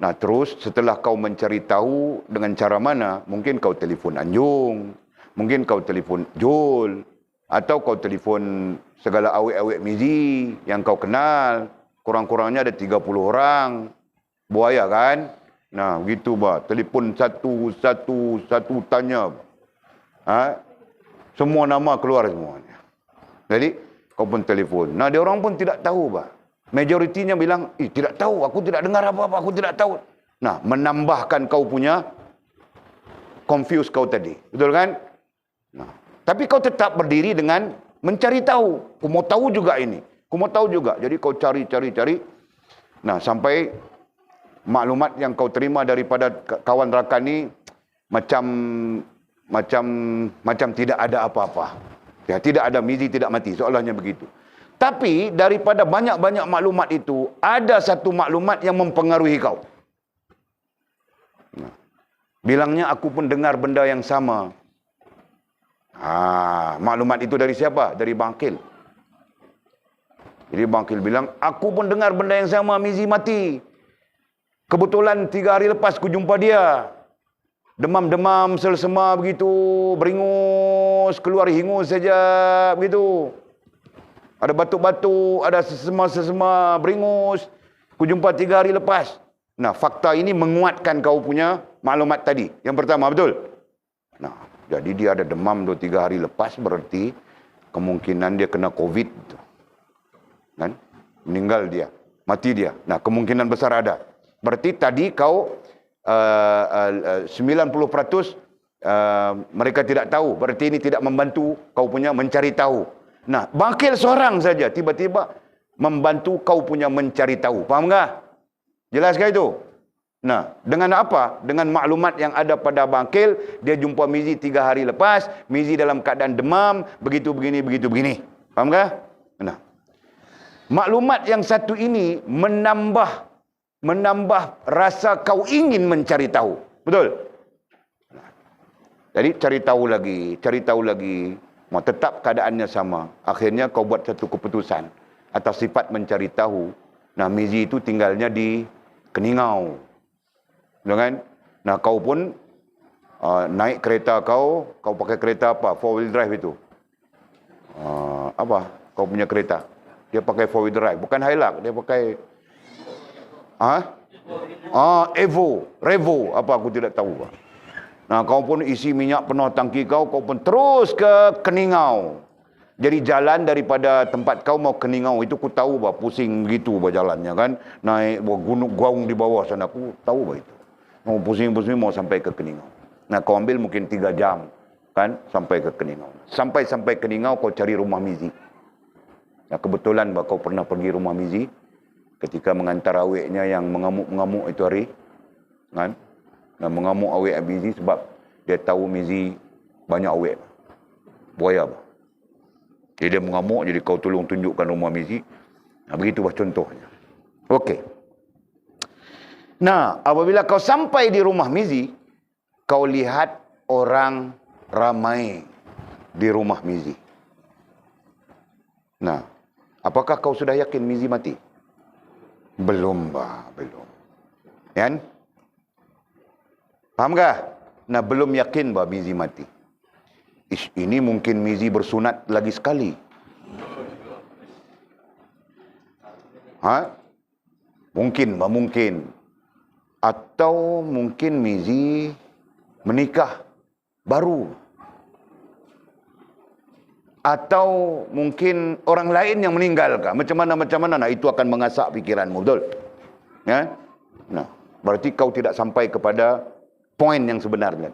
Nah, terus setelah kau mencari tahu dengan cara mana, mungkin kau telefon anjung, mungkin kau telefon Jol, atau kau telefon segala awek-awek Mizi yang kau kenal. Kurang-kurangnya ada 30 orang. Buaya kan? Nah, begitu, bah. Telefon satu tanya. Semua nama keluar semuanya. Jadi, kau pun telefon. Nah, dia orang pun tidak tahu, bah. Majoritinya bilang, tidak tahu, aku tidak dengar apa-apa, aku tidak tahu. Nah, menambahkan kau punya confuse kau tadi. Betul kan? Nah, tapi kau tetap berdiri dengan mencari tahu. Aku mau tahu juga ini. Aku mau tahu juga. Jadi kau cari. Nah, sampai maklumat yang kau terima daripada kawan rakan ni macam tidak ada apa-apa. Ya, tidak ada Mizi, tidak mati. Seolahnya begitu. Tapi daripada banyak-banyak maklumat itu, ada satu maklumat yang mempengaruhi kau. Nah, bilangnya aku pun dengar benda yang sama. Maklumat itu dari siapa? Dari Bangkil. Jadi Bangkil bilang, aku pun dengar benda yang sama, Mizi mati. Kebetulan 3 hari lepas ku jumpa dia. Demam-demam, selsema begitu, beringus, keluar hingus saja begitu. Ada batuk-batuk, ada sesema-sesema, beringus. Ku jumpa 3 hari lepas. Nah, fakta ini menguatkan kau punya maklumat tadi. Yang pertama, betul? Nah, jadi dia ada demam 2-3 hari lepas, berarti kemungkinan dia kena COVID. Kan? meninggal dia, mati dia. Nah, kemungkinan besar ada. Berarti tadi kau 90% mereka tidak tahu. Berarti ini tidak membantu kau punya mencari tahu. Nah, bangkil seorang saja tiba-tiba membantu kau punya mencari tahu. Faham tak? Jelas ke itu? Nah, dengan apa? Dengan maklumat yang ada pada bangkil, dia jumpa Mizi 3 hari lepas, Mizi dalam keadaan demam, begitu begini. Faham tak? Nah, maklumat yang satu ini menambah rasa kau ingin mencari tahu. Betul? Jadi cari tahu lagi. Mau tetap keadaannya sama. Akhirnya kau buat satu keputusan atas sifat mencari tahu. Nah, Mizi itu tinggalnya di Keningau. Kan? Nah, kau pun naik kereta kau pakai kereta apa? 4-wheel drive itu. Apa? Kau punya kereta. Dia pakai 4-wheel drive. Bukan Hilux, dia pakai Revo. Apa aku tidak tahu. Nah, kau pun isi minyak penuh tangki kau pun terus ke Keningau. Jadi jalan daripada tempat kau mau Keningau itu aku tahu pusing gitu jalannya kan. Naik gunung gaung di bawah sana aku tahu itu. Mau pusing mau sampai ke Keningau. Nah, kau ambil mungkin 3 jam kan sampai ke Keningau. Sampai Keningau kau cari rumah Mizi. Nah, kebetulan kau pernah pergi rumah Mizi ketika mengantar aweknya yang mengamuk-mengamuk itu hari kan. Nah, mengamuk awek Mizi sebab dia tahu Mizi banyak awek. Buaya. Jadi dia mengamuk, jadi kau tolong tunjukkan rumah Mizi. Nah, begitulah contohnya. Okey. Nah, apabila kau sampai di rumah Mizi, kau lihat orang ramai di rumah Mizi. Nah, apakah kau sudah yakin Mizi mati? Belum. Kan? Faham tak? Nah, belum yakin bahawa Mizi mati. Ini mungkin Mizi bersunat lagi sekali. Mungkin. Atau mungkin Mizi menikah baru. Atau mungkin orang lain yang meninggal kah? Macam mana? Nah, itu akan mengasak pikiranmu, betul? Ya? Nah, berarti kau tidak sampai kepada poin yang sebenarnya.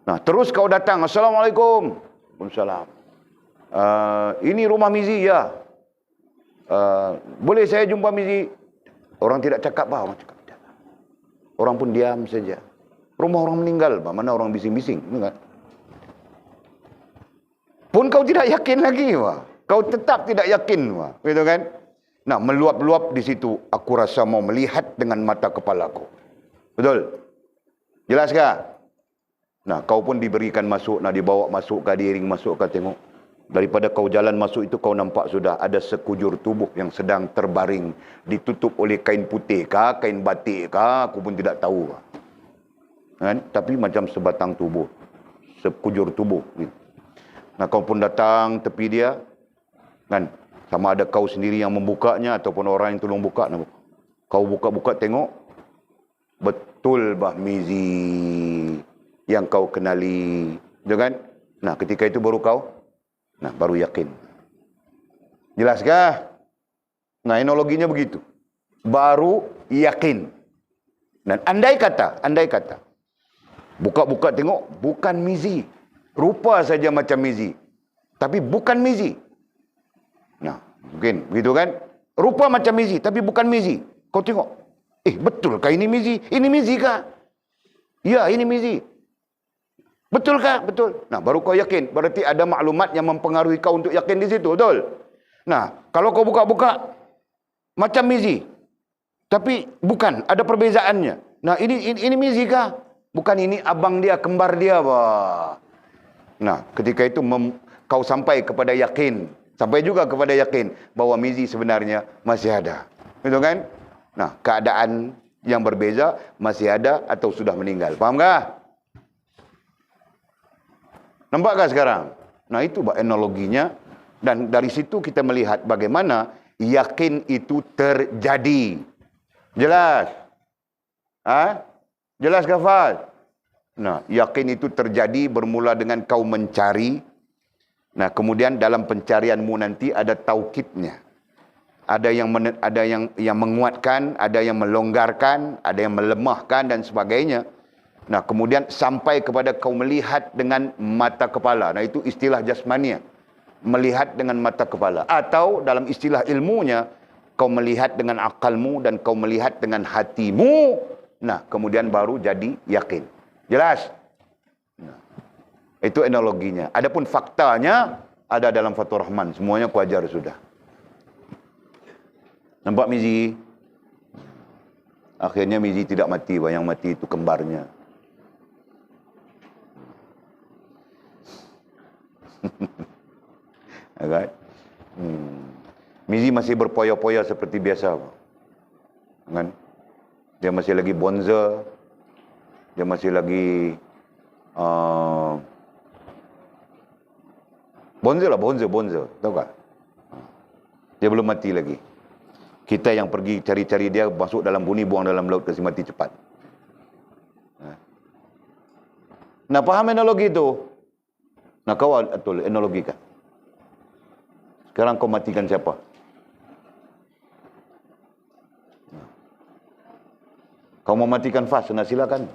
Nah, terus kau datang, Assalamualaikum. Waalaikumsalam. Ini rumah Mizi, ya. Boleh saya jumpa Mizi? Orang tidak cakap apa. Orang pun diam saja. Rumah orang meninggal, mana orang bising-bising. Kan? Pun kau tidak yakin lagi. Kau tetap tidak yakin. Gitu kan? Nah, meluap-luap di situ. Aku rasa mau melihat dengan mata kepalaku. Betul? Jelas kah? Nah, kau pun diberikan masuk, dibawa masuk kah, diiring masuk kah, tengok. Daripada kau jalan masuk itu, kau nampak sudah ada sekujur tubuh yang sedang terbaring, ditutup oleh kain putih kah, kain batik kah, aku pun tidak tahu. Kan? Tapi macam sebatang tubuh, sekujur tubuh. Nah, kau pun datang tepi dia, kan? Sama ada kau sendiri yang membukanya, ataupun orang yang tolong buka. Kau buka-buka tengok, betul Mizi yang kau kenali, kan? Nah, ketika itu baru baru yakin. Jelaskah? Nah, analoginya begitu. Baru yakin. Dan andai kata, buka-buka tengok, bukan Mizi. Rupa saja macam Mizi, tapi bukan Mizi. Nah, mungkin begitu kan? Rupa macam Mizi, tapi bukan Mizi. Kau tengok, betulkah ini Mizi? Ini Mizi kah? Ya, ini Mizi. Betulkah? Betul. Nah, baru kau yakin. Berarti ada maklumat yang mempengaruhi kau untuk yakin di situ, betul? Nah, kalau kau buka-buka macam Mizi, tapi bukan, ada perbezaannya. Nah, ini Mizi kah? Bukan, ini abang dia, kembar dia, bah. Nah, ketika itu kau sampai kepada yakin, sampai juga kepada yakin bahwa Mizi sebenarnya masih ada. Betul kan? Nah, keadaan yang berbeza, masih ada atau sudah meninggal. Faham tak? Nampakkah sekarang? Nah, itu analoginya. Dan dari situ kita melihat bagaimana yakin itu terjadi. Jelas? Jelas kafal? Nah, yakin itu terjadi bermula dengan kau mencari. Nah, kemudian dalam pencarianmu nanti ada taukidnya. ada yang menguatkan, ada yang melonggarkan, ada yang melemahkan dan sebagainya. Nah, kemudian sampai kepada kau melihat dengan mata kepala. Nah, itu istilah jasmania. Melihat dengan mata kepala. Atau dalam istilah ilmunya, kau melihat dengan akalmu dan kau melihat dengan hatimu. Nah, kemudian baru jadi yakin. Jelas? Nah, itu analoginya. Adapun faktanya ada dalam Fathur Rahman. Semuanya ku ajar sudah. Nampak Mizi? Akhirnya Mizi tidak mati. Yang mati itu kembarnya. Right? Mizi masih berpoya-poya seperti biasa. Kan? Dia masih lagi bonza. Dia masih lagi bonza. Tahu tak? Dia belum mati lagi. Kita yang pergi cari-cari dia, masuk dalam bumi, buang dalam laut, kasih mati cepat. Nah, paham analogi itu? Nah, kau betul analogikan. Sekarang kau matikan siapa? Kau mau matikan Fas, nah silakan.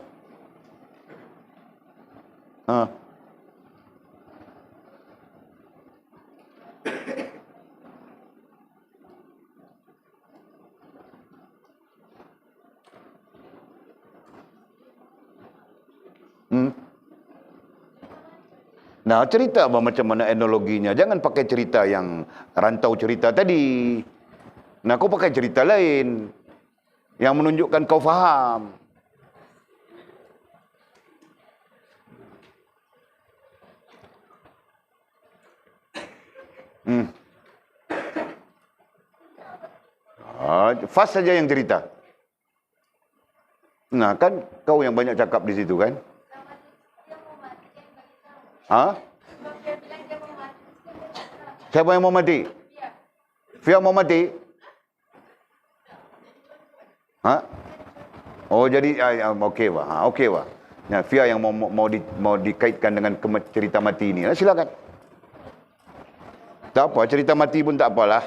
Nah, cerita macam mana analoginya. Jangan pakai cerita yang rantau cerita tadi. Nah, kau pakai cerita lain yang menunjukkan kau faham. Fas saja yang cerita. Nah, kan kau yang banyak cakap di situ kan? Siapa yang mau mati? Fia mau mati? Oh, jadi okey wah. Okey wah. Nah, Fia yang mau dikaitkan dengan cerita mati ini. Nah, silakan. Tak apa, cerita mati pun tak apalah.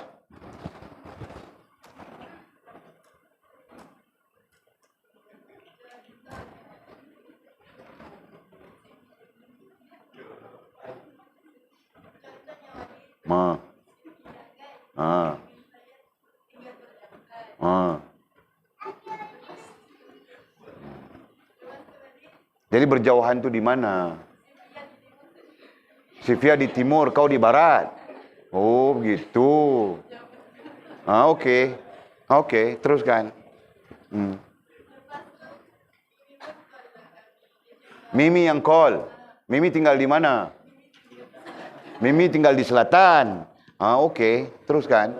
Jadi berjauhan tu di mana? Sifia di timur, kau di barat. Oh, begitu. Okey. Okey, teruskan. Mimi yang call. Mimi tinggal di mana? Mimi tinggal di selatan. Okey, teruskan.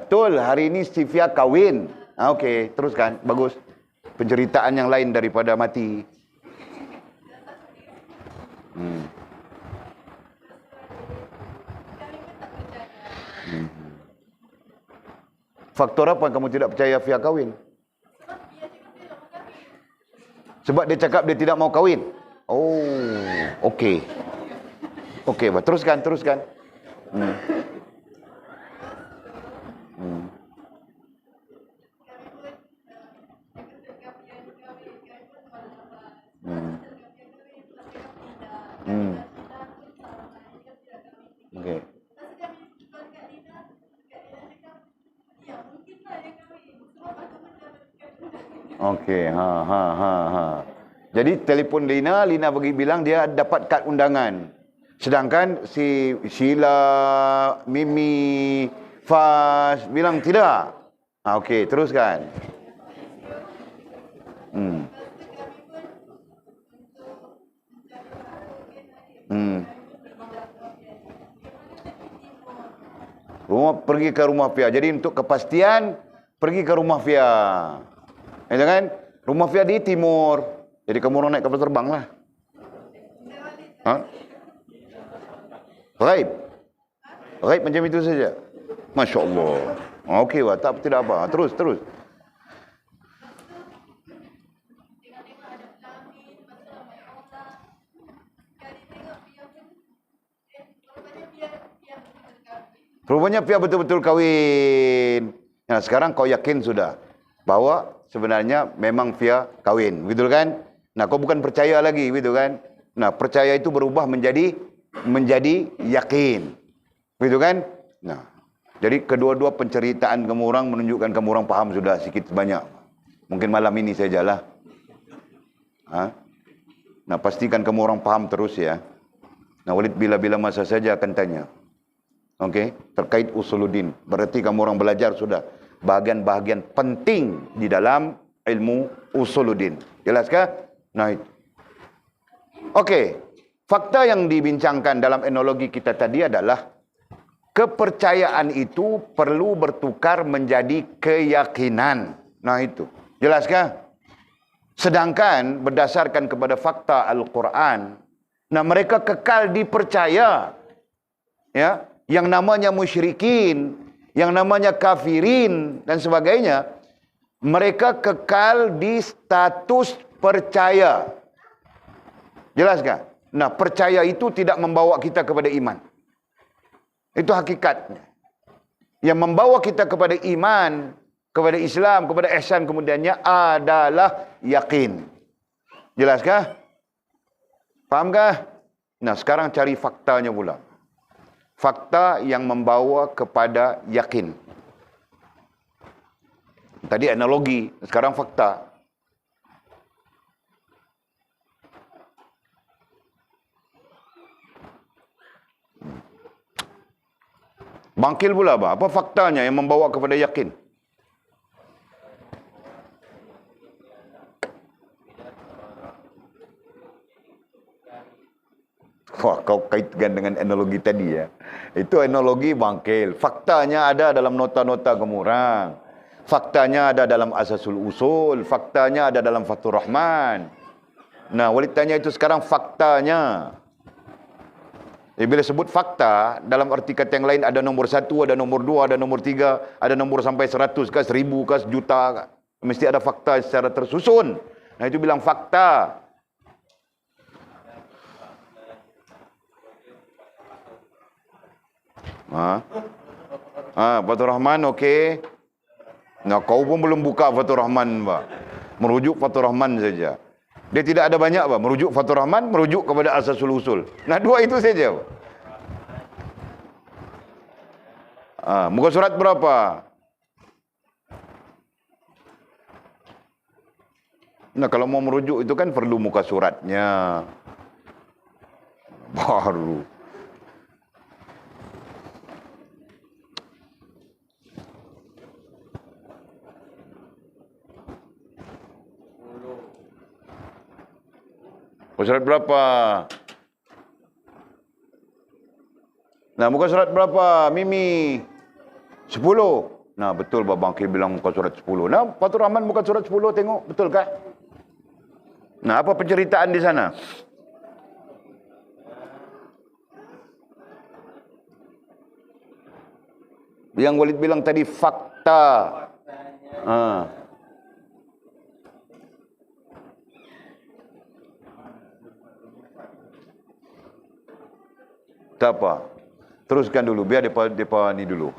Betul, hari ini Sifia kahwin. Okey, teruskan. Bagus. Penceritaan yang lain daripada mati. Faktor apa kamu tidak percaya Fia kahwin? Sebab dia cakap dia tidak mau kahwin. Oh, okey. Okey, teruskan. Okey. Okey, Jadi telefon Lina bilang dia dapat kad undangan. Sedangkan si Sheila, Mimi, Fas bilang tidak. Okey, teruskan. Pergi ke rumah Fia. Jadi untuk kepastian pergi ke rumah Fia. Ya kan? Rumah Fia di timur. Jadi kamu naik kapal terbang lah. Ghaib macam itu saja. Masya Allah. Okey wah, tidak apa. Terus. Rupanya Fia betul-betul kawin. Nah, sekarang kau yakin sudah bahwa sebenarnya memang Fia kawin, betul kan? Nah, kau bukan percaya lagi, betul kan? Nah, percaya itu berubah menjadi yakin. Begitu kan? Nah, jadi kedua-dua penceritaan kamu orang menunjukkan kamu orang paham sudah sedikit banyak. Mungkin malam ini sajalah. Nah, pastikan kamu orang paham terus ya. Nah, Walid bila-bila masa saja akan tanya. Okey, terkait usuluddin. Berarti kamu orang belajar sudah bahagian-bahagian penting di dalam ilmu usuluddin. Jelaskah? Nah, itu. Okey, fakta yang dibincangkan dalam enologi kita tadi adalah kepercayaan itu perlu bertukar menjadi keyakinan. Nah, itu. Jelaskah? Sedangkan berdasarkan kepada fakta Al-Quran, nah mereka kekal dipercaya. Ya, yang namanya musyrikin, yang namanya kafirin dan sebagainya, mereka kekal di status percaya. Jelaskah? Nah, percaya itu tidak membawa kita kepada iman. Itu hakikatnya. Yang membawa kita kepada iman, kepada Islam, kepada ihsan kemudiannya adalah yakin. Jelaskah? Fahamkah? Nah, sekarang cari faktanya pula. Fakta yang membawa kepada yakin. Tadi analogi, sekarang fakta. Bangkil pula apa faktanya yang membawa kepada yakin? Wah, kau kaitkan dengan analogi tadi ya. Itu analogi bangkil. Faktanya ada dalam nota-nota kamu orang. Faktanya ada dalam Asasul Usul. Faktanya ada dalam Fathur Rahman. Nah, Walid tanya itu sekarang faktanya. Bila sebut fakta, dalam arti kata yang lain ada nombor 1, ada nombor 2, ada nombor 3, ada nombor sampai 100 ke 1000 ke sejuta. Mesti ada fakta secara tersusun. Nah, itu bilang fakta. Fathur Rahman okey. Nah, kau pun belum buka Fathur Rahman, Pak. Merujuk Fathur Rahman saja. Dia tidak ada banyak, Pak. Merujuk Fathur Rahman, merujuk kepada Asasul Usul. Nah, dua itu saja, Pak. Muka surat berapa? Nah, kalau mau merujuk itu kan perlu muka suratnya. Baru. Muka surat berapa? Nah, muka surat berapa? Mimi. 10. Nah, betul Babang Bangkil bilang muka surat 10. Nah, Fathur Rahman muka surat 10 tengok. Betul kah? Nah, apa penceritaan di sana? Yang Walid bilang tadi fakta. Tak apa. Teruskan dulu biar depa ni dulu.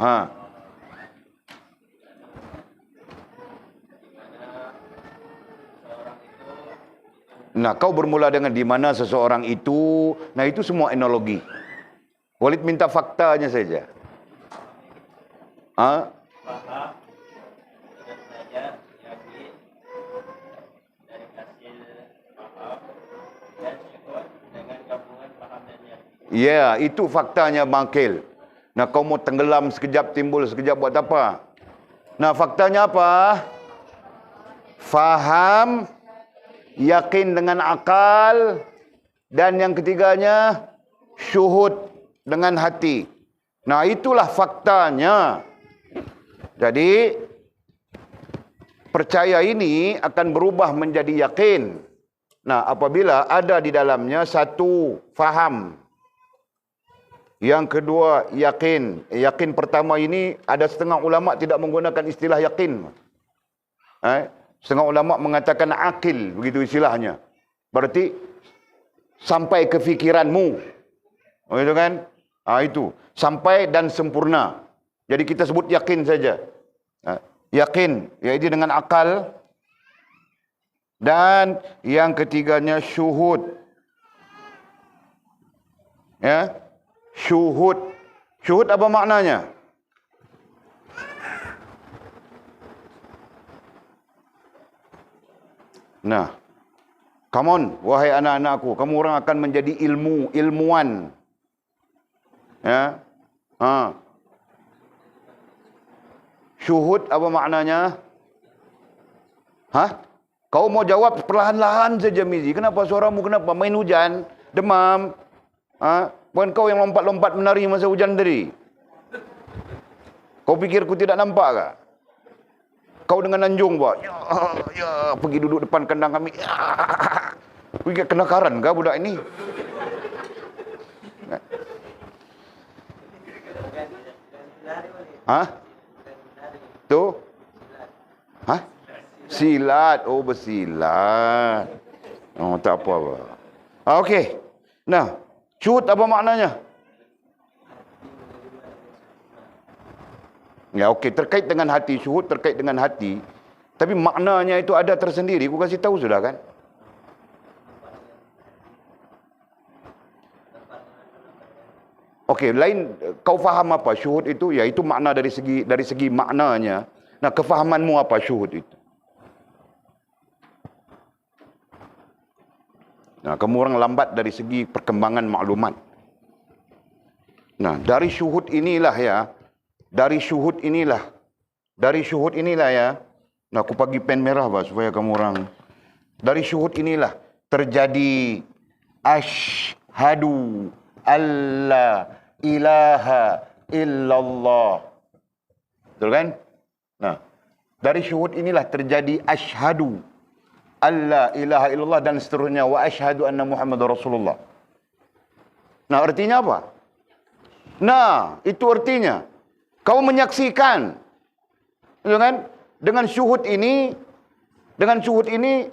Nah, kau bermula dengan di mana seseorang itu. Nah, itu semua analogi. Walid minta faktanya saja. Ya, itu faktanya bangkil. Nah, kau mau tenggelam sekejap, timbul sekejap, buat apa? Nah, faktanya apa? Faham, yakin dengan akal, dan yang ketiganya, syuhud dengan hati. Nah, itulah faktanya. Jadi, percaya ini akan berubah menjadi yakin. Nah, apabila ada di dalamnya satu, faham. Yang kedua, yakin. Yakin pertama ini, ada setengah ulama tidak menggunakan istilah yakin. Setengah ulama mengatakan akil, begitu istilahnya. Berarti, sampai ke fikiranmu. Begitu kan? Itu. Sampai dan sempurna. Jadi kita sebut yakin saja. Yakin, iaitu dengan akal. Dan yang ketiganya syuhud. Ya, syuhud. Syuhud apa maknanya? Nah, come on, wahai anak-anakku, kamu orang akan menjadi ilmuwan. Ya. Syuhud apa maknanya? Kau mau jawab perlahan-lahan saja, Mizi. Kenapa suaramu kenapa? Main hujan, demam. Bukan kau yang lompat-lompat menari masa hujan tadi? Kau pikir ku tidak nampak kah? Kau dengan anjung, Pak. Ya, pergi duduk depan kandang kami. Pergi kenakaran kah budak ini? Tuh? Silat. Oh, bersilat. Oh, tak apa-apa. Okey. Nah, syuhud apa maknanya? Ya, okey, terkait dengan hati, syuhud terkait dengan hati. Tapi maknanya itu ada tersendiri, aku kasih tahu sudah kan? Okey, lain kau faham apa syuhud itu? Ya, itu makna dari segi maknanya. Nah, kefahamanmu apa syuhud itu? Nah, kamu orang lambat dari segi perkembangan maklumat. Nah, dari syuhud inilah ya. Dari syuhud inilah ya. Nah, aku bagi pen merah, Pak, supaya kamu orang. Dari syuhud inilah terjadi asyhadu alla ilaha illallah. Betul kan? Nah, dari syuhud inilah terjadi asyhadu alla ilaha illallah dan seterusnya, wa asyhadu anna Muhammadar Rasulullah. Nah, artinya apa? Nah, itu artinya kau menyaksikan, kan? Dengan syuhud ini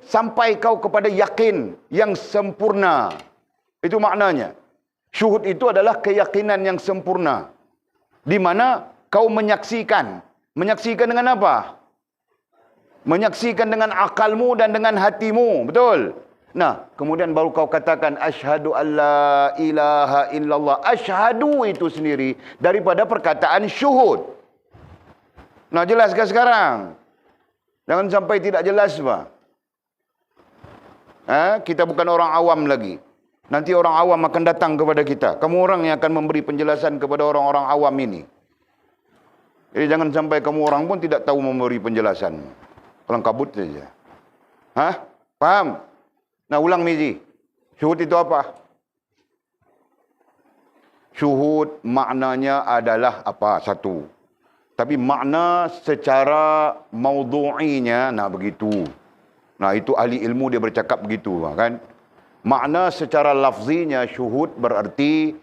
sampai kau kepada yakin yang sempurna. Itu maknanya. Syuhud itu adalah keyakinan yang sempurna, di mana kau menyaksikan. Menyaksikan dengan apa? Menyaksikan dengan akalmu dan dengan hatimu, betul? Nah, kemudian baru kau katakan asyhadu alla ilaha illallah. Asyhadu itu sendiri daripada perkataan syuhud. Nah, jelaskah sekarang? Jangan sampai tidak jelas, Pak. Kita bukan orang awam lagi. Nanti orang awam akan datang kepada kita. Kamu orang yang akan memberi penjelasan kepada orang-orang awam ini. Jadi jangan sampai kamu orang pun tidak tahu memberi penjelasan. Kelang kabut saja. Paham? Nah, ulang, Mizi. Syuhud itu apa? Syuhud maknanya adalah apa? Satu. Tapi makna secara maudhu'inya, nah begitu. Nah, itu ahli ilmu dia bercakap begitu, kan? Makna secara lafzinya syuhud berarti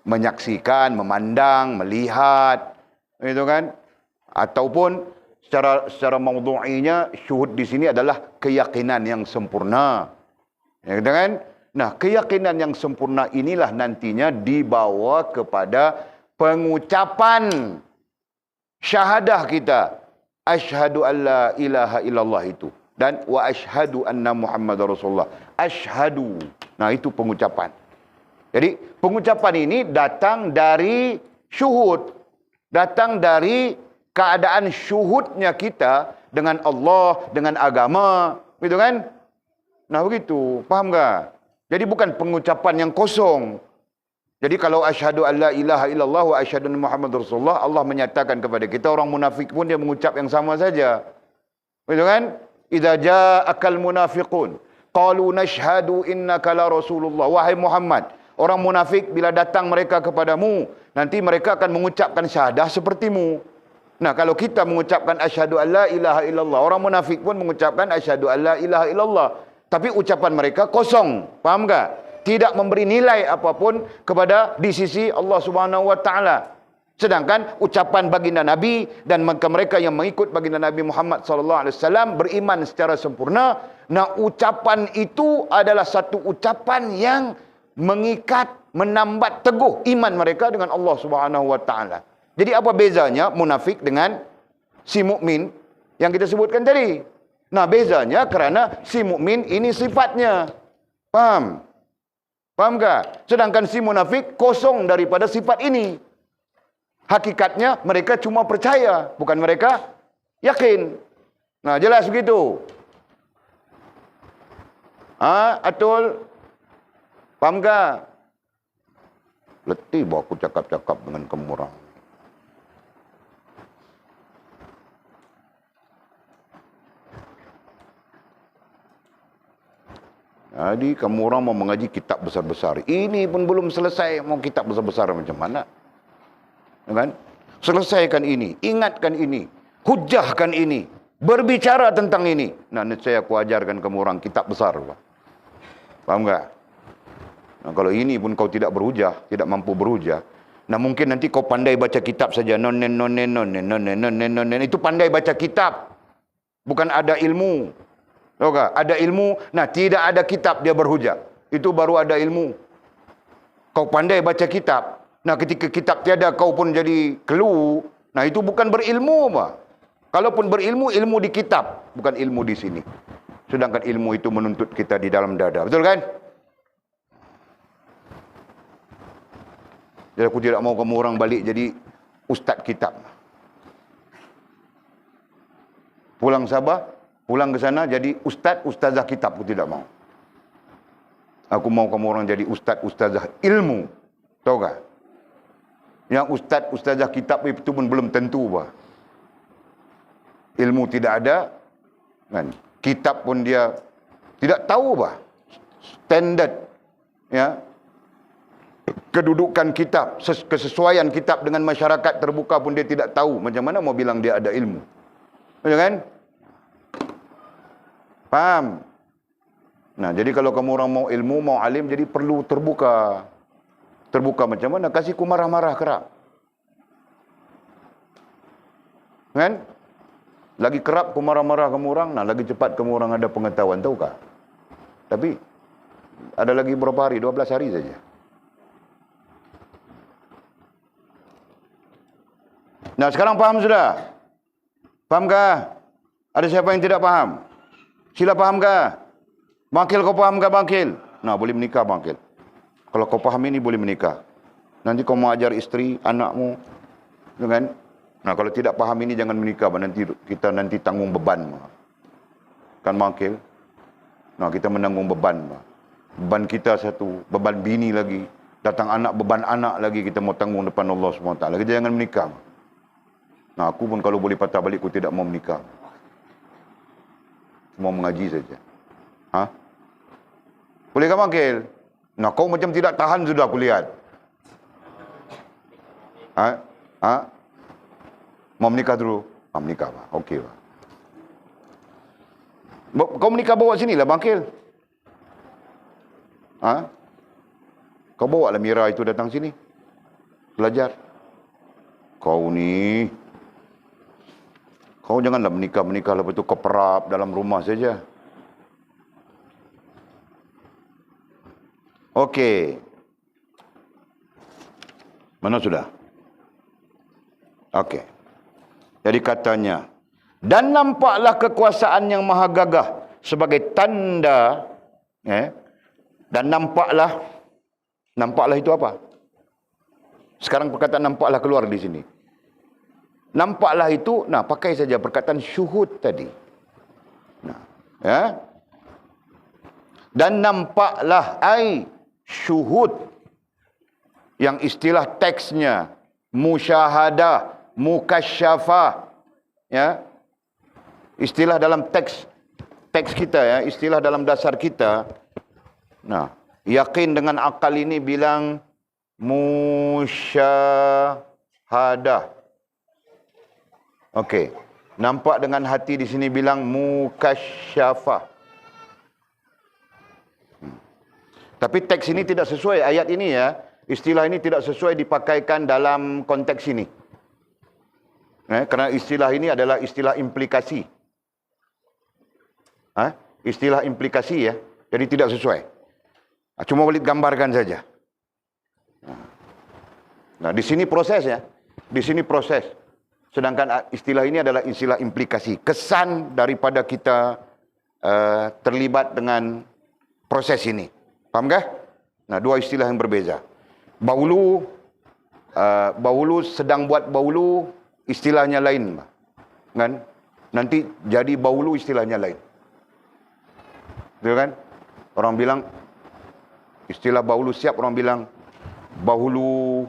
menyaksikan, memandang, melihat, itu kan? Ataupun secara maudhu'inya syuhud di sini adalah keyakinan yang sempurna. Ya kan? Nah, keyakinan yang sempurna inilah nantinya dibawa kepada pengucapan syahadah kita. Asyhadu alla ilaha illallah itu. Dan wa asyhadu anna Muhammadar Rasulullah. Asyhadu. Nah, itu pengucapan. Jadi, pengucapan ini datang dari syuhud. Datang dari keadaan syuhudnya kita dengan Allah, dengan agama. Begitu kan? Nah, begitu. Faham tak? Jadi bukan pengucapan yang kosong. Jadi kalau asyhadu alla ilaha illallah wa asyhadu anna Muhammadar Rasulullah, Allah menyatakan kepada kita, orang munafik pun dia mengucap yang sama saja. Begitu kan? Idza ja'akal munafiqun qalu nashhadu innaka la rasulullah. Wahai Muhammad, orang munafik bila datang mereka kepadamu, nanti mereka akan mengucapkan syahadah sepertimu. Nah, kalau kita mengucapkan asyhadu alla ilaha illallah, orang munafik pun mengucapkan asyhadu alla ilaha illallah. Tapi ucapan mereka kosong. Faham tak? Tidak memberi nilai apapun kepada di sisi Allah Subhanahu wa taala. Sedangkan ucapan baginda Nabi dan mereka yang mengikut baginda Nabi Muhammad sallallahu alaihi wasallam beriman secara sempurna. Nah, ucapan itu adalah satu ucapan yang mengikat menambat teguh iman mereka dengan Allah Subhanahu wa taala. Jadi apa bezanya munafik dengan si mukmin yang kita sebutkan tadi? Nah, bezanya kerana si mukmin ini sifatnya. Faham? Faham tak? Sedangkan si munafik kosong daripada sifat ini. Hakikatnya mereka cuma percaya, bukan mereka yakin. Nah, jelas begitu. Atul. Faham tak? Letih bawa aku cakap-cakap dengan kamu orang. Jadi kamu orang mau mengaji kitab besar-besar. Ini pun belum selesai, mau kitab besar-besar macam mana? Kan? Selesaikan ini, ingatkan ini, hujahkan ini, berbicara tentang ini. Nah, saya aku ajarkan kamu orang kitab besar. Faham tak? Nah, kalau ini pun kau tidak berhujah, tidak mampu berhujah. Nah, mungkin nanti kau pandai baca kitab saja. Nonen. Itu pandai baca kitab. Bukan ada ilmu. Tahu tak? Ada ilmu, nah tidak ada kitab dia berhujah. Itu baru ada ilmu. Kau pandai baca kitab. Nah, ketika kitab tiada kau pun jadi kelu. Nah, itu bukan berilmu apa? Kalaupun berilmu, ilmu di kitab, bukan ilmu di sini. Sedangkan ilmu itu menuntut kita di dalam dada. Betul kan? Jadi aku tidak mau kamu orang balik jadi ustaz kitab. Pulang Sabah, pulang ke sana jadi ustazah kitab. Aku tidak mau. Aku mau kamu orang jadi ustazah ilmu. Tahu tak? Yang ustazah kitab itu pun belum tentu bah. Ilmu tidak ada, kan? Kitab pun dia tidak tahu bah. Standard, ya, kedudukan kitab, kesesuaian kitab dengan masyarakat terbuka pun dia tidak tahu. Macam mana mau bilang dia ada ilmu? Betul kan? Faham? Nah, jadi kalau kamu orang mau ilmu, mau alim, jadi perlu terbuka. Terbuka macam mana? Kasih ku marah-marah kerap. Kan? Lagi kerap ku marah-marah kamu orang, nah lagi cepat kamu orang ada pengetahuan, tahu kah? Tapi ada lagi berapa hari? 12 hari saja. Nah, sekarang faham sudah? Fahamkah? Ada siapa yang tidak faham? Sila fahamkah? Bangkil, kau fahamkah bangkil? Nah, boleh menikah bangkil. Kalau kau faham ini boleh menikah. Nanti kau mau ajar isteri, anakmu, kan? Nah, kalau tidak faham ini jangan menikah, nanti kita tanggung beban. Kan bangkil? Nah, kita menanggung beban. Beban kita satu, beban bini lagi. Datang anak, beban anak lagi kita mau tanggung depan Allah SWT. Kita jangan menikah. Nah, aku pun kalau boleh patah balik, aku tidak mau menikah. Mau mengaji saja. Bolehkah bangkil? Nah, kau macam tidak tahan sudah aku lihat. Mau menikah dulu? Menikah pak. Okey pak. Kau menikah bawa sini lah bangkil. Kau bawa lah Mira itu datang sini. Belajar. Kau ni. Kau janganlah menikah lepas tu kau perap dalam rumah saja. Okey. Mana sudah? Okey. Jadi katanya, dan nampaklah kekuasaan yang maha gagah sebagai tanda, dan nampaklah itu apa? Sekarang perkataan nampaklah keluar di sini. Nampaklah itu, nah pakai saja perkataan syuhud tadi. Nah, ya. Dan nampaklah syuhud yang istilah teksnya musyahadah, mukasyafah, ya. Istilah dalam teks kita, ya, istilah dalam dasar kita. Nah, yakin dengan akal ini bilang musyahadah. Okey. Nampak dengan hati di sini bilang mukasyafah. Tapi teks ini tidak sesuai, ayat ini ya, istilah ini tidak sesuai dipakaikan dalam konteks ini. Kerana istilah ini adalah istilah implikasi. Istilah implikasi ya, jadi tidak sesuai. Cuma boleh gambarkan saja. Nah, di sini proses ya. Di sini proses. Sedangkan istilah ini adalah istilah implikasi. Kesan daripada kita terlibat dengan proses ini. Faham kah? Nah, dua istilah yang berbeza. Bahulu sedang buat bahulu, istilahnya lain. Kan? Nanti jadi bahulu istilahnya lain. Betul kan? Orang bilang, istilah bahulu siap, orang bilang, bahulu,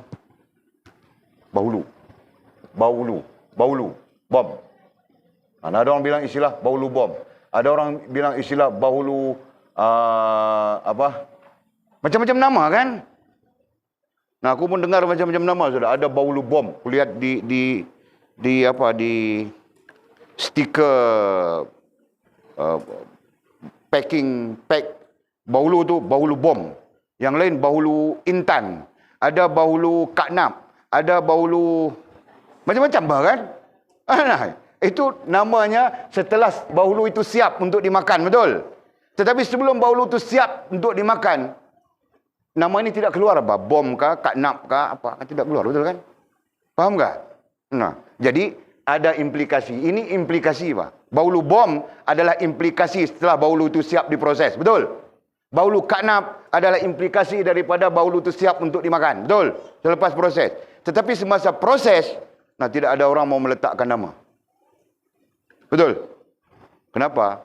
bom. Nah, ada orang bilang istilah bahulu bom. Ada orang bilang istilah bahulu, macam-macam nama kan? Nah, aku pun dengar macam-macam nama sudah. Ada bahulu bom. Aku lihat di stiker pack bahulu tu bahulu bom. Yang lain bahulu intan. Ada bahulu kaknap. Ada bahulu macam-macam kan? Nah, itu namanya setelah bahulu itu siap untuk dimakan, betul? Tetapi sebelum bahulu itu siap untuk dimakan, nama ini tidak keluar apa? Bom kah, kaknap kah, apa? Tidak keluar, betul kan? Faham tak? Nah, jadi ada implikasi. Ini implikasi, Pak. Bahulu bom adalah implikasi setelah bahulu itu siap diproses, betul? Bahulu kaknap adalah implikasi daripada bahulu itu siap untuk dimakan, betul? Selepas proses. Tetapi semasa proses, nah tidak ada orang mau meletakkan nama. Betul? Kenapa?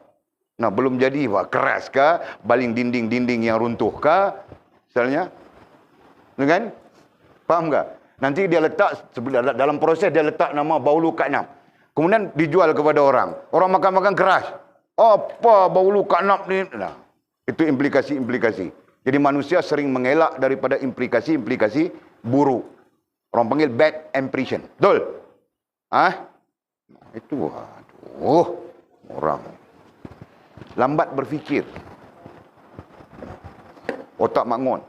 Nah, belum jadi, Pak. Keras kah? Baling dinding-dinding yang runtuh kah? Misalnya. Kan? Faham tak? Nanti dia letak, dalam proses dia letak nama bahulu kaknap. Kemudian dijual kepada orang. Orang makan-makan keras. Apa bahulu kaknap ni? Nah, itu implikasi-implikasi. Jadi manusia sering mengelak daripada implikasi-implikasi buruk. Orang panggil bad impression. Betul? Nah, itu orang lambat berfikir, otak mangon.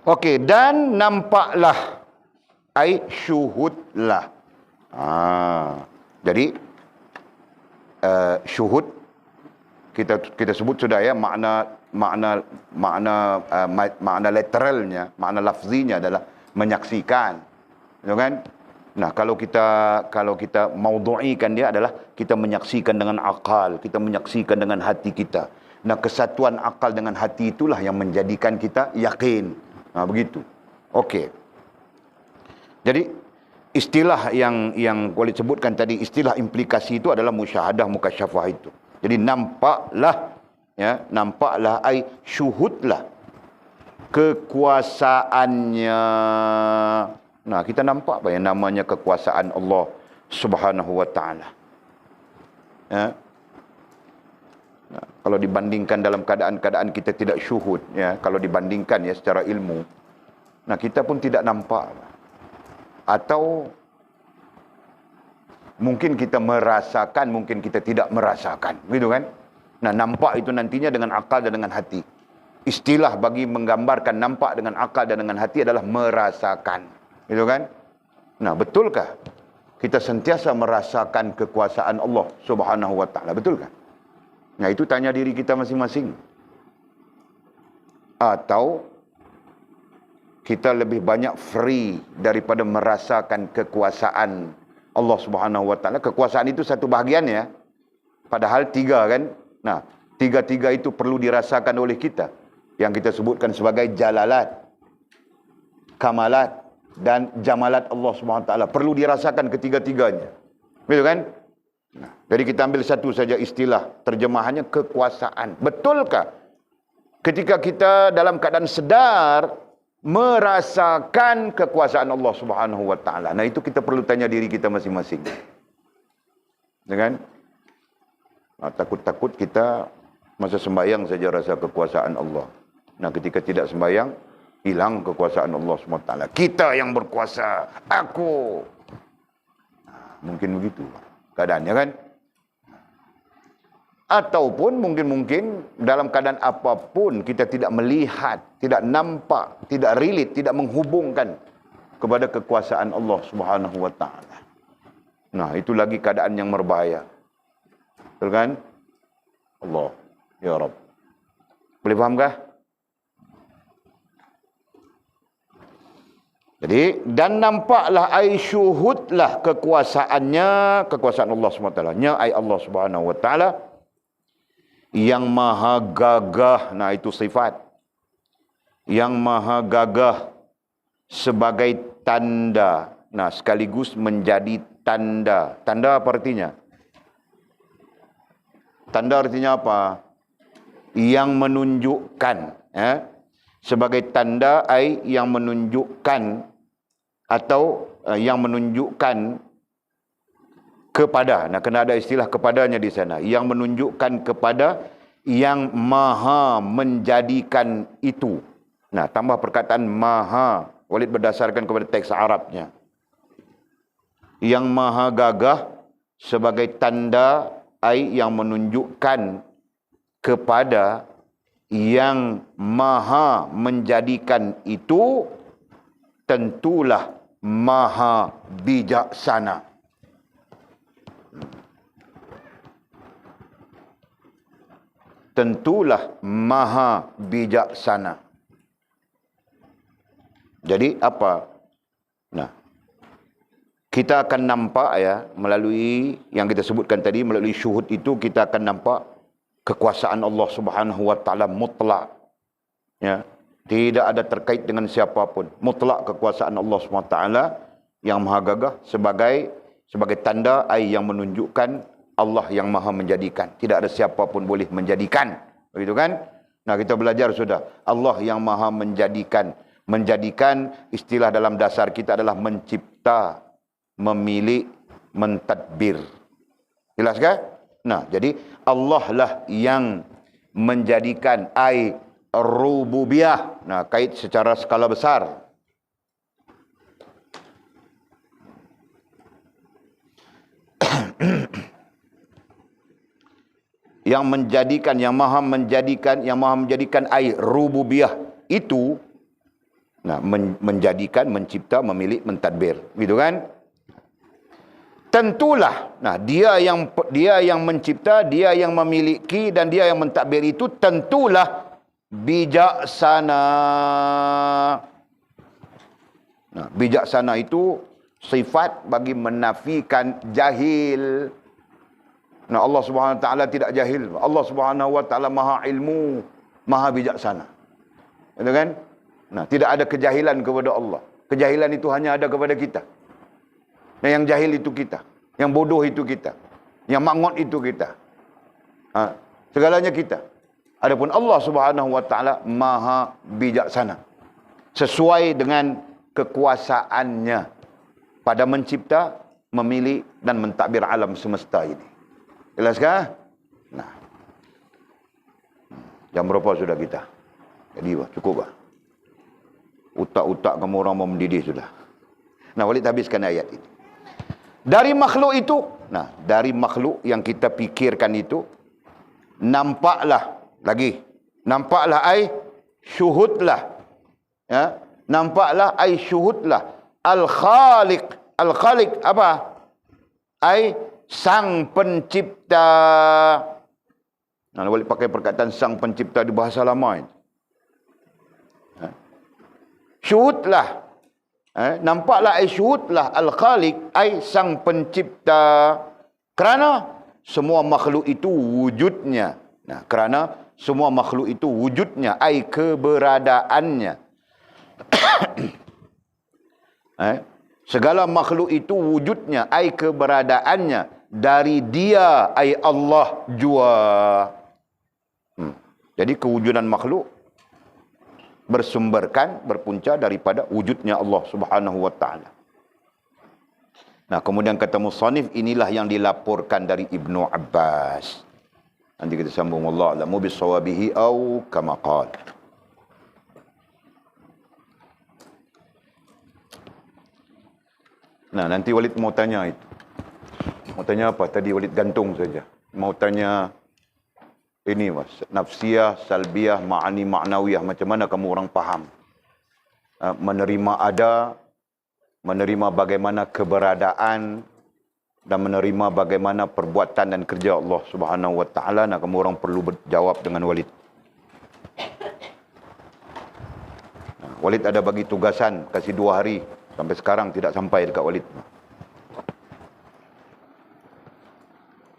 Okey, dan nampaklah, ai syuhudlah. Jadi syuhud kita sebut sudah ya, makna literalnya, makna lafzinya adalah menyaksikan. Betul kan? Nah, kalau kita maudhu'ikan dia adalah kita menyaksikan dengan akal, kita menyaksikan dengan hati kita. Nah, kesatuan akal dengan hati itulah yang menjadikan kita yakin. Nah, begitu. Okey. Jadi istilah yang Khalid sebutkan tadi, istilah implikasi itu adalah musyahadah mukasyafah itu. Jadi nampaklah, ya, nampaklah ai syuhudlah kekuasaannya. Nah, kita nampak apa yang namanya kekuasaan Allah Subhanahu wa taala. Ya. Nah, kalau dibandingkan dalam keadaan-keadaan kita tidak syuhud, ya, kalau dibandingkan ya secara ilmu, nah kita pun tidak nampak. Atau mungkin kita merasakan, mungkin kita tidak merasakan, begitu kan? Nah, nampak itu nantinya dengan akal dan dengan hati. Istilah bagi menggambarkan nampak dengan akal dan dengan hati adalah merasakan, gitu kan? Nah, betulkah kita sentiasa merasakan kekuasaan Allah Subhanahu wa taala? Betulkah? Nah, itu tanya diri kita masing-masing. Atau kita lebih banyak free daripada merasakan kekuasaan Allah Subhanahu wa taala. Kekuasaan itu satu bahagian ya. Padahal tiga kan. Nah, tiga-tiga itu perlu dirasakan oleh kita. Yang kita sebutkan sebagai jalalat, kamalat dan jamalat Allah Subhanahu wa taala. Perlu dirasakan ketiga-tiganya. Betul kan? Nah, jadi kita ambil satu saja istilah terjemahannya kekuasaan. Betulkah ketika kita dalam keadaan sedar merasakan kekuasaan Allah Subhanahu wa taala? Nah, itu kita perlu tanya diri kita masing-masing. Ya kan? Nah, takut-takut kita masa sembahyang saja rasa kekuasaan Allah. Nah, ketika tidak sembahyang, hilang kekuasaan Allah Subhanahu wa taala. Kita yang berkuasa, aku. Nah, mungkin begitu keadaannya kan? Ataupun mungkin dalam keadaan apapun kita tidak melihat, tidak nampak, tidak relate, tidak menghubungkan kepada kekuasaan Allah Subhanahu wa taala. Nah, itu lagi keadaan yang berbahaya. Betul kan? Allah. Ya Rabb. Boleh fahamkah? Jadi, dan nampaklah ai syuhudlah kekuasaannya, kekuasaan Allah SWT. Nya ai Allah Subhanahu Wa Taala yang maha gagah. Nah, itu sifat. Yang maha gagah sebagai tanda. Nah, sekaligus menjadi tanda. Tanda apa artinya? Tanda artinya apa? Yang menunjukkan. Sebagai tanda ai yang menunjukkan atau yang menunjukkan kepada. Nah, kena ada istilah kepadanya di sana. Yang menunjukkan kepada yang maha menjadikan itu. Nah, tambah perkataan maha. Walid berdasarkan kepada teks Arabnya. Yang maha gagah sebagai tanda ai yang menunjukkan kepada yang maha menjadikan itu, tentulah maha bijaksana. Tentulah maha bijaksana. Jadi apa? Nah, kita akan nampak ya, melalui yang kita sebutkan tadi, melalui syuhud itu kita akan nampak kekuasaan Allah Subhanahu Wa Taala mutlak. Ya, tidak ada terkait dengan siapapun. Mutlak kekuasaan Allah Subhanahu Wa Taala yang maha gagah sebagai tanda ai yang menunjukkan Allah yang maha menjadikan. Tidak ada siapapun boleh menjadikan. Begitu kan? Nah, kita belajar sudah. Allah yang maha menjadikan. Menjadikan istilah dalam dasar kita adalah mencipta, memilih, mentadbir. Jelas kan? Nah, jadi Allah lah yang menjadikan ai rububiyah. Nah, kait secara skala besar. Yang menjadikan, yang maha menjadikan ai rububiyah itu, nah, menjadikan, mencipta, memilih, mentadbir, gitu kan? Tentulah, nah, dia yang mencipta, dia yang memiliki dan dia yang mentadbir itu tentulah bijaksana. Nah, bijaksana itu sifat bagi menafikan jahil. Nah, Allah Subhanahu Wa Taala tidak jahil. Allah Subhanahu Wa Taala maha ilmu, maha bijaksana. Betul kan? Nah, tidak ada kejahilan kepada Allah. Kejahilan itu hanya ada kepada kita. Nah, yang jahil itu kita. Yang bodoh itu kita. Yang mangot itu kita. Segalanya kita. Adapun Allah Subhanahu Wa Taala maha bijaksana. Sesuai dengan kekuasaannya pada mencipta, memilih dan mentadbir alam semesta ini. Jelaskah? Nah. Jam berapa sudah kita? Jadi, cukup. Utak-utak kamu orang mau mendidih sudah. Nah, Walid habiskan ayat ini. Dari makhluk itu, nah, dari makhluk yang kita pikirkan itu, nampaklah ai syuhudlah. Ya, nampaklah ai syuhudlah. Al-Khaliq. Al-Khaliq apa? Ai sang pencipta. Nah, Walid pakai perkataan sang pencipta di bahasa lama ini. Syuhudlah. Nampaklah ai syuhudlah al-Khaliq ai sang pencipta. Kerana semua makhluk itu wujudnya. Nah, kerana semua makhluk itu wujudnya ai keberadaannya. Segala makhluk itu wujudnya ai keberadaannya dari dia ai Allah jua. Jadi kewujudan makhluk berpunca daripada wujudnya Allah Subhanahu Wa Taala. Nah, kemudian kata musannif, inilah yang dilaporkan dari Ibnu Abbas. Nanti kita sambung, wallahu a'lamu bis-shawabihi au kama qala. Nah, nanti Walid mau tanya itu. Mau tanya apa? Tadi Walid gantung saja. Mau tanya ini, mas, nafsiyah, salbiyah, ma'ani, ma'nawiyah. Macam mana kamu orang faham? Menerima ada, menerima bagaimana keberadaan dan menerima bagaimana perbuatan dan kerja Allah Subhanahu wa taala. Nah, kamu orang perlu berjawab dengan Walid. Nah, Walid ada bagi tugasan, kasih 2 hari. Sampai sekarang tidak sampai dekat Walid.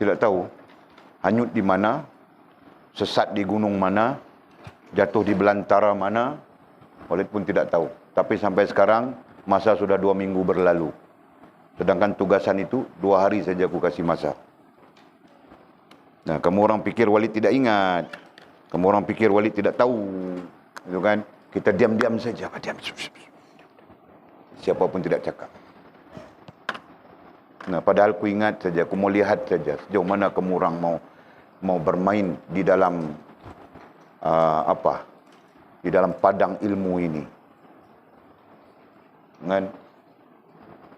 Tidak tahu hanyut di mana, sesat di gunung mana, jatuh di belantara mana, Walid pun tidak tahu. Tapi sampai sekarang masa sudah 2 minggu berlalu. Sedangkan tugasan itu 2 hari saja aku kasih masa. Nah, kamu orang pikir Walid tidak ingat. Kamu orang pikir Walid tidak tahu. Itu kan? Kita diam-diam saja. Diam. Siapa pun tidak cakap. Nah, padahal aku ingat saja, aku mau lihat saja sejauh mana kamu orang mau bermain di dalam di dalam padang ilmu ini. Kan?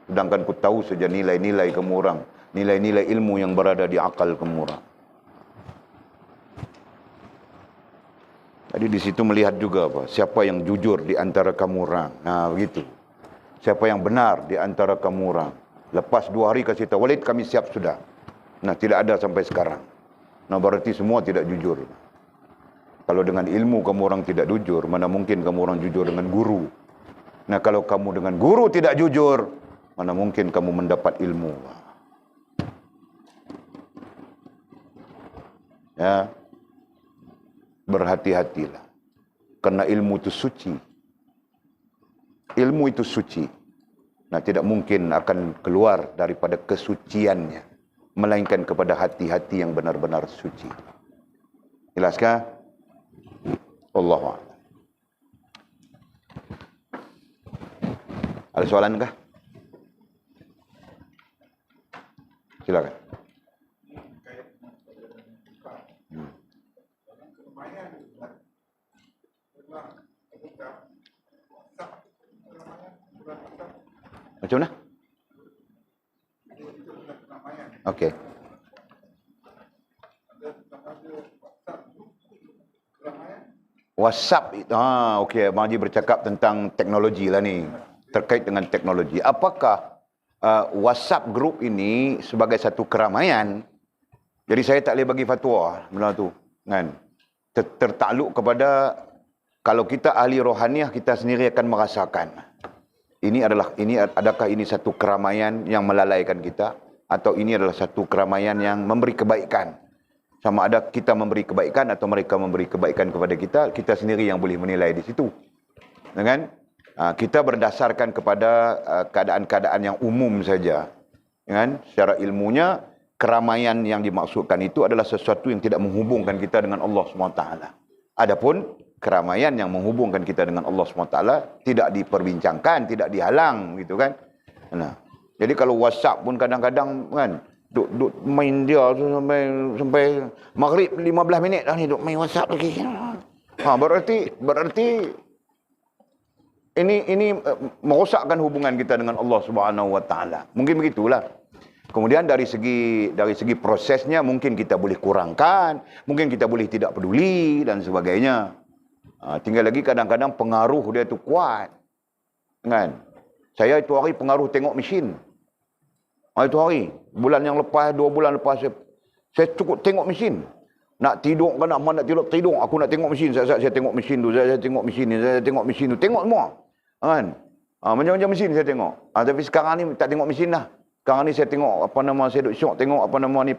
Sedangkan ku tahu saja nilai-nilai kamu orang, nilai-nilai ilmu yang berada di akal kamu orang. Jadi di situ melihat juga siapa yang jujur di antara kamu orang. Nah, begitu. Siapa yang benar di antara kamu orang. Lepas 2 hari kasih tahu, Walid kami siap sudah. Nah, tidak ada sampai sekarang. Nah, berarti semua tidak jujur. Kalau dengan ilmu kamu orang tidak jujur, mana mungkin kamu orang jujur dengan guru. Nah, kalau kamu dengan guru tidak jujur, mana mungkin kamu mendapat ilmu. Ya, berhati-hatilah. Karena ilmu itu suci. Ilmu itu suci. Nah, tidak mungkin akan keluar daripada kesuciannya, melainkan kepada hati-hati yang benar-benar suci. Jelaskah? Allahu a'lam. Ada soalan kah? Silakan. Macam mana? Okey. WhatsApp, okey, Abang Haji bercakap tentang teknologi lah ni, terkait dengan teknologi. Apakah WhatsApp group ini sebagai satu keramaian? Jadi saya tak boleh bagi fatwa benda tu, kan? Tertakluk kepada kalau kita ahli rohaniah, kita sendiri akan merasakan. Adakah ini satu keramaian yang melalaikan kita, atau ini adalah satu keramaian yang memberi kebaikan? Sama ada kita memberi kebaikan atau mereka memberi kebaikan kepada kita, kita sendiri yang boleh menilai di situ. Kan? Kita berdasarkan kepada keadaan-keadaan yang umum saja. Kan? Secara ilmunya, keramaian yang dimaksudkan itu adalah sesuatu yang tidak menghubungkan kita dengan Allah SWT. Adapun keramaian yang menghubungkan kita dengan Allah SWT tidak diperbincangkan, tidak dihalang, gitu kan. Nah, jadi kalau WhatsApp pun kadang-kadang kan duk main dia sampai maghrib 15 minit dah ni duk main WhatsApp lagi. Berarti ini merosakkan hubungan kita dengan Allah Subhanahu wa taala. Mungkin begitulah. Kemudian dari segi prosesnya mungkin kita boleh kurangkan, mungkin kita boleh tidak peduli dan sebagainya. Tinggal lagi kadang-kadang pengaruh dia tu kuat. Kan? Saya itu hari pengaruh tengok mesin. Itu hari, bulan yang lepas, 2 bulan lepas, saya cukup tengok mesin. Nak tidur kan, nak tidur, aku nak tengok mesin. Saya tengok mesin tu, saya tengok mesin ni, saya tengok mesin tu. Tengok semua. Kan? Macam-macam mesin saya tengok. Tapi sekarang ni tak tengok mesin dah. Sekarang ni saya tengok, saya duk syok tengok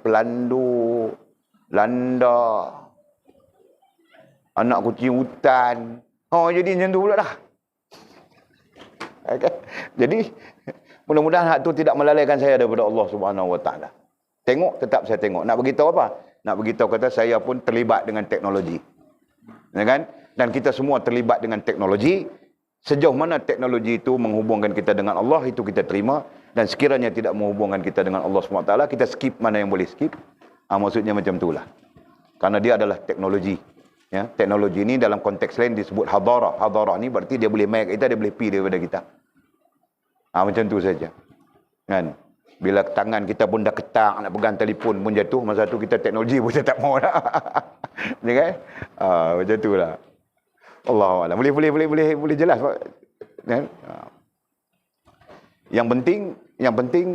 pelandu, landa, anak kucing hutan. Jadi macam tu pula dah. Okay? Jadi, mudah-mudahan hak tu tidak melalaikan saya daripada Allah Subhanahu Wa Taala. Tengok, tetap saya tengok. Nak beritahu apa? Nak beritahu kata saya pun terlibat dengan teknologi. Ya kan? Dan kita semua terlibat dengan teknologi. Sejauh mana teknologi itu menghubungkan kita dengan Allah, itu kita terima. Dan sekiranya tidak menghubungkan kita dengan Allah SWT, kita skip mana yang boleh skip. Maksudnya macam itulah. Karena dia adalah teknologi. Ya, teknologi ini dalam konteks lain disebut hadarah. Hadarah ni berarti dia boleh make kita, dia boleh pi daripada kita. Macam tu saja. Kan? Bila tangan kita pun dah ketak, nak pegang telefon pun jatuh, masa tu kita teknologi pun tak mau dah. Ya kan? Macam tu lah. Allahuakbar. Boleh jelas Pak. Kan? Yang penting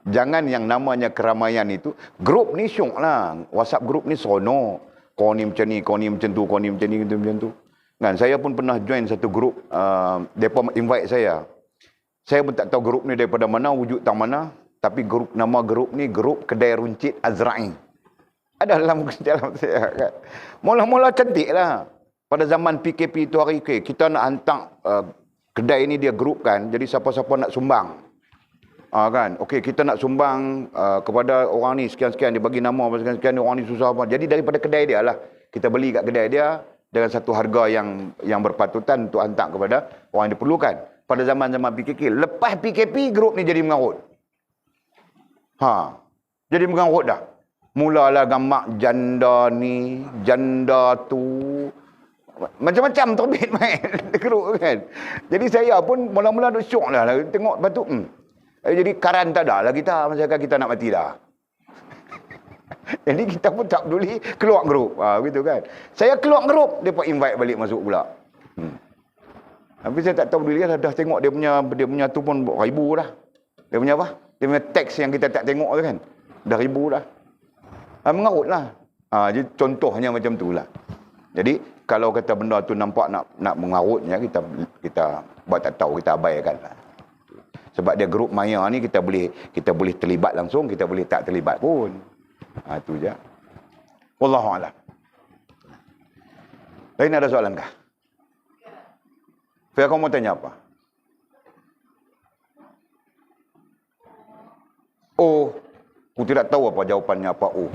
jangan yang namanya keramaian itu, grup ni syok lah. WhatsApp grup ni seronok. Kau ni macam ni, kau ni macam tu, kau ni macam ni, macam tu. Kan, saya pun pernah join satu grup, mereka invite saya. Saya pun tak tahu grup ni daripada mana, wujud tak mana. Tapi nama grup ni, grup Kedai Runcit Azra'i. Ada dalam saya kan. Mula-mula cantik lah. Pada zaman PKP itu hari ke, kita nak hantar kedai ni dia grup kan. Jadi siapa-siapa nak sumbang. Kan, okey kita nak sumbang kepada orang ni sekian-sekian, dia bagi nama sekian-sekian, orang ni susah apa. Jadi daripada kedai dia lah, kita beli kat kedai dia dengan satu harga yang berpatutan untuk hantar kepada orang yang diperlukan. Pada zaman-zaman PKP, lepas PKP grup ni jadi mengarut. Jadi mengarut dah. Mulalah gambar janda ni, janda tu, macam-macam terbit main grup kan. Jadi saya pun mula-mula duk syok lah tengok lepas tu. Jadi karan tak ada lah kita, masyarakat kita nak mati dah. Jadi kita pun tak peduli, keluar grup. Begitu kan. Saya keluar grup, dia pun invite balik masuk pula. Tapi saya tak tahu peduli kan, dah tengok dia punya tu pun ribu dah. Dia punya apa? Dia punya teks yang kita tak tengok tu kan. Dah ribu dah. Mengarut lah. Jadi contohnya macam tu lah. Jadi kalau kata benda tu nampak nak mengarutnya, kita buat tak tahu, kita abaikan lah. Sebab dia grup maya ni kita boleh terlibat langsung, kita boleh tak terlibat pun. Itu je. Wallahu a'lam. Lain ada soalan kah? Fia, kamu mau tanya apa? Oh, aku tidak tahu apa jawapannya apa. Oh.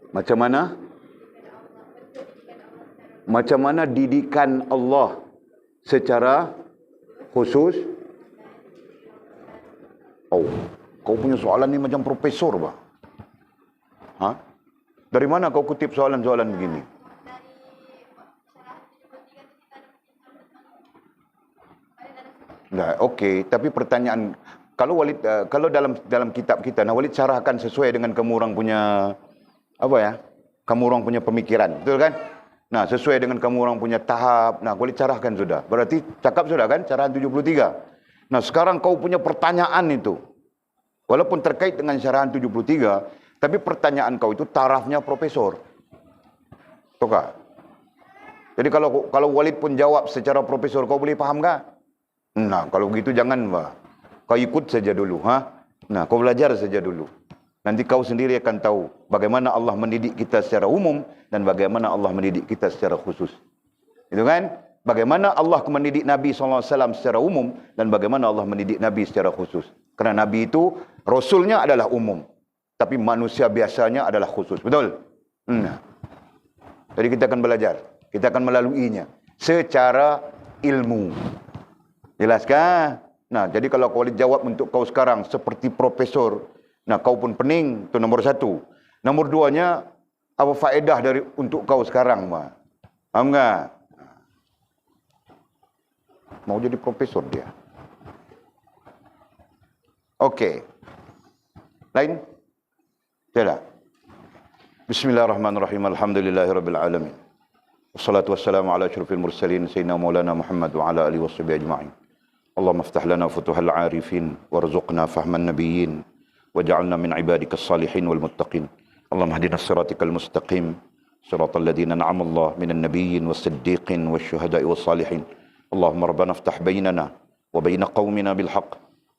Macam mana? Macam mana didikan Allah secara khusus? Oh, kau punya soalan ni macam profesor bah. Dari mana kau kutip soalan-soalan begini? Nah, okey, tapi pertanyaan kalau Walid kalau dalam kitab kita, nah Walid carahkan sesuai dengan kamu orang punya apa ya? Kamu orang punya pemikiran, betul kan? Nah, sesuai dengan kamu orang punya tahap. Nah, Walid carahkan sudah. Berarti cakap sudah kan carahan 73. Nah, sekarang kau punya pertanyaan itu walaupun terkait dengan syarahan 73, tapi pertanyaan kau itu tarafnya profesor. Tukar. Jadi kalau Walid pun jawab secara profesor, kau boleh faham tak? Nah, kalau begitu jangan bah. Kau ikut saja dulu, Nah, kau belajar saja dulu. Nanti kau sendiri akan tahu bagaimana Allah mendidik kita secara umum dan bagaimana Allah mendidik kita secara khusus. Itu kan? Bagaimana Allah mendidik Nabi SAW secara umum dan bagaimana Allah mendidik Nabi secara khusus. Kerana Nabi itu, Rasulnya adalah umum. Tapi manusia biasanya adalah khusus. Betul? Jadi kita akan belajar. Kita akan melaluinya. Secara ilmu. Jelas kan? Nah, jadi kalau kau boleh jawab untuk kau sekarang seperti profesor, nah kau pun pening, itu nombor satu. Nombor duanya, apa faedah untuk kau sekarang? Faham tak? Mau jadi profesor dia. Okey. Lain? Tidak. Bismillahirrahmanirrahim. Alhamdulillahirrabbilalamin. Wassalatu wassalamu ala asyrafil mursalin sayyidina maulana Muhammad wa ala alihi washabihi ajma'in. Allahumma aftah lana futuhal arifin warzuqna fahman nabiyyin waj'alna min ibadika as-salihin wal muttaqin. Allahumma hdina as-siratal mustaqim siratal ladzina an'ama Allah minan nabiyyin was-siddiqin wasyuhada'i was-salihin. Allahumma rabbana aftah bainana wa bain qaumina bil haqq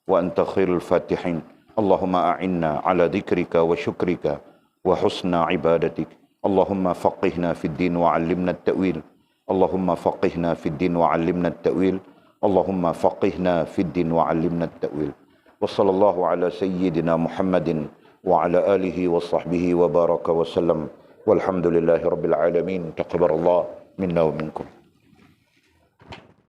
wa anta khairul fatihin. Allahumma a'inna ala dzikrika wa syukrika wa husna ibadatik. Allahumma faqihna fid din wa 'allimna at-ta'wil. Allahumma faqihna fid din wa 'allimna at-ta'wil. Allahumma faqihna fid din wa 'allimna at-ta'wil. Wa sallallahu ala sayyidina Muhammadin wa ala alihi wa sahbihi wa baraka wa sallam. Walhamdulillahi rabbil alamin. Taqabbalallahu minna wa minkum.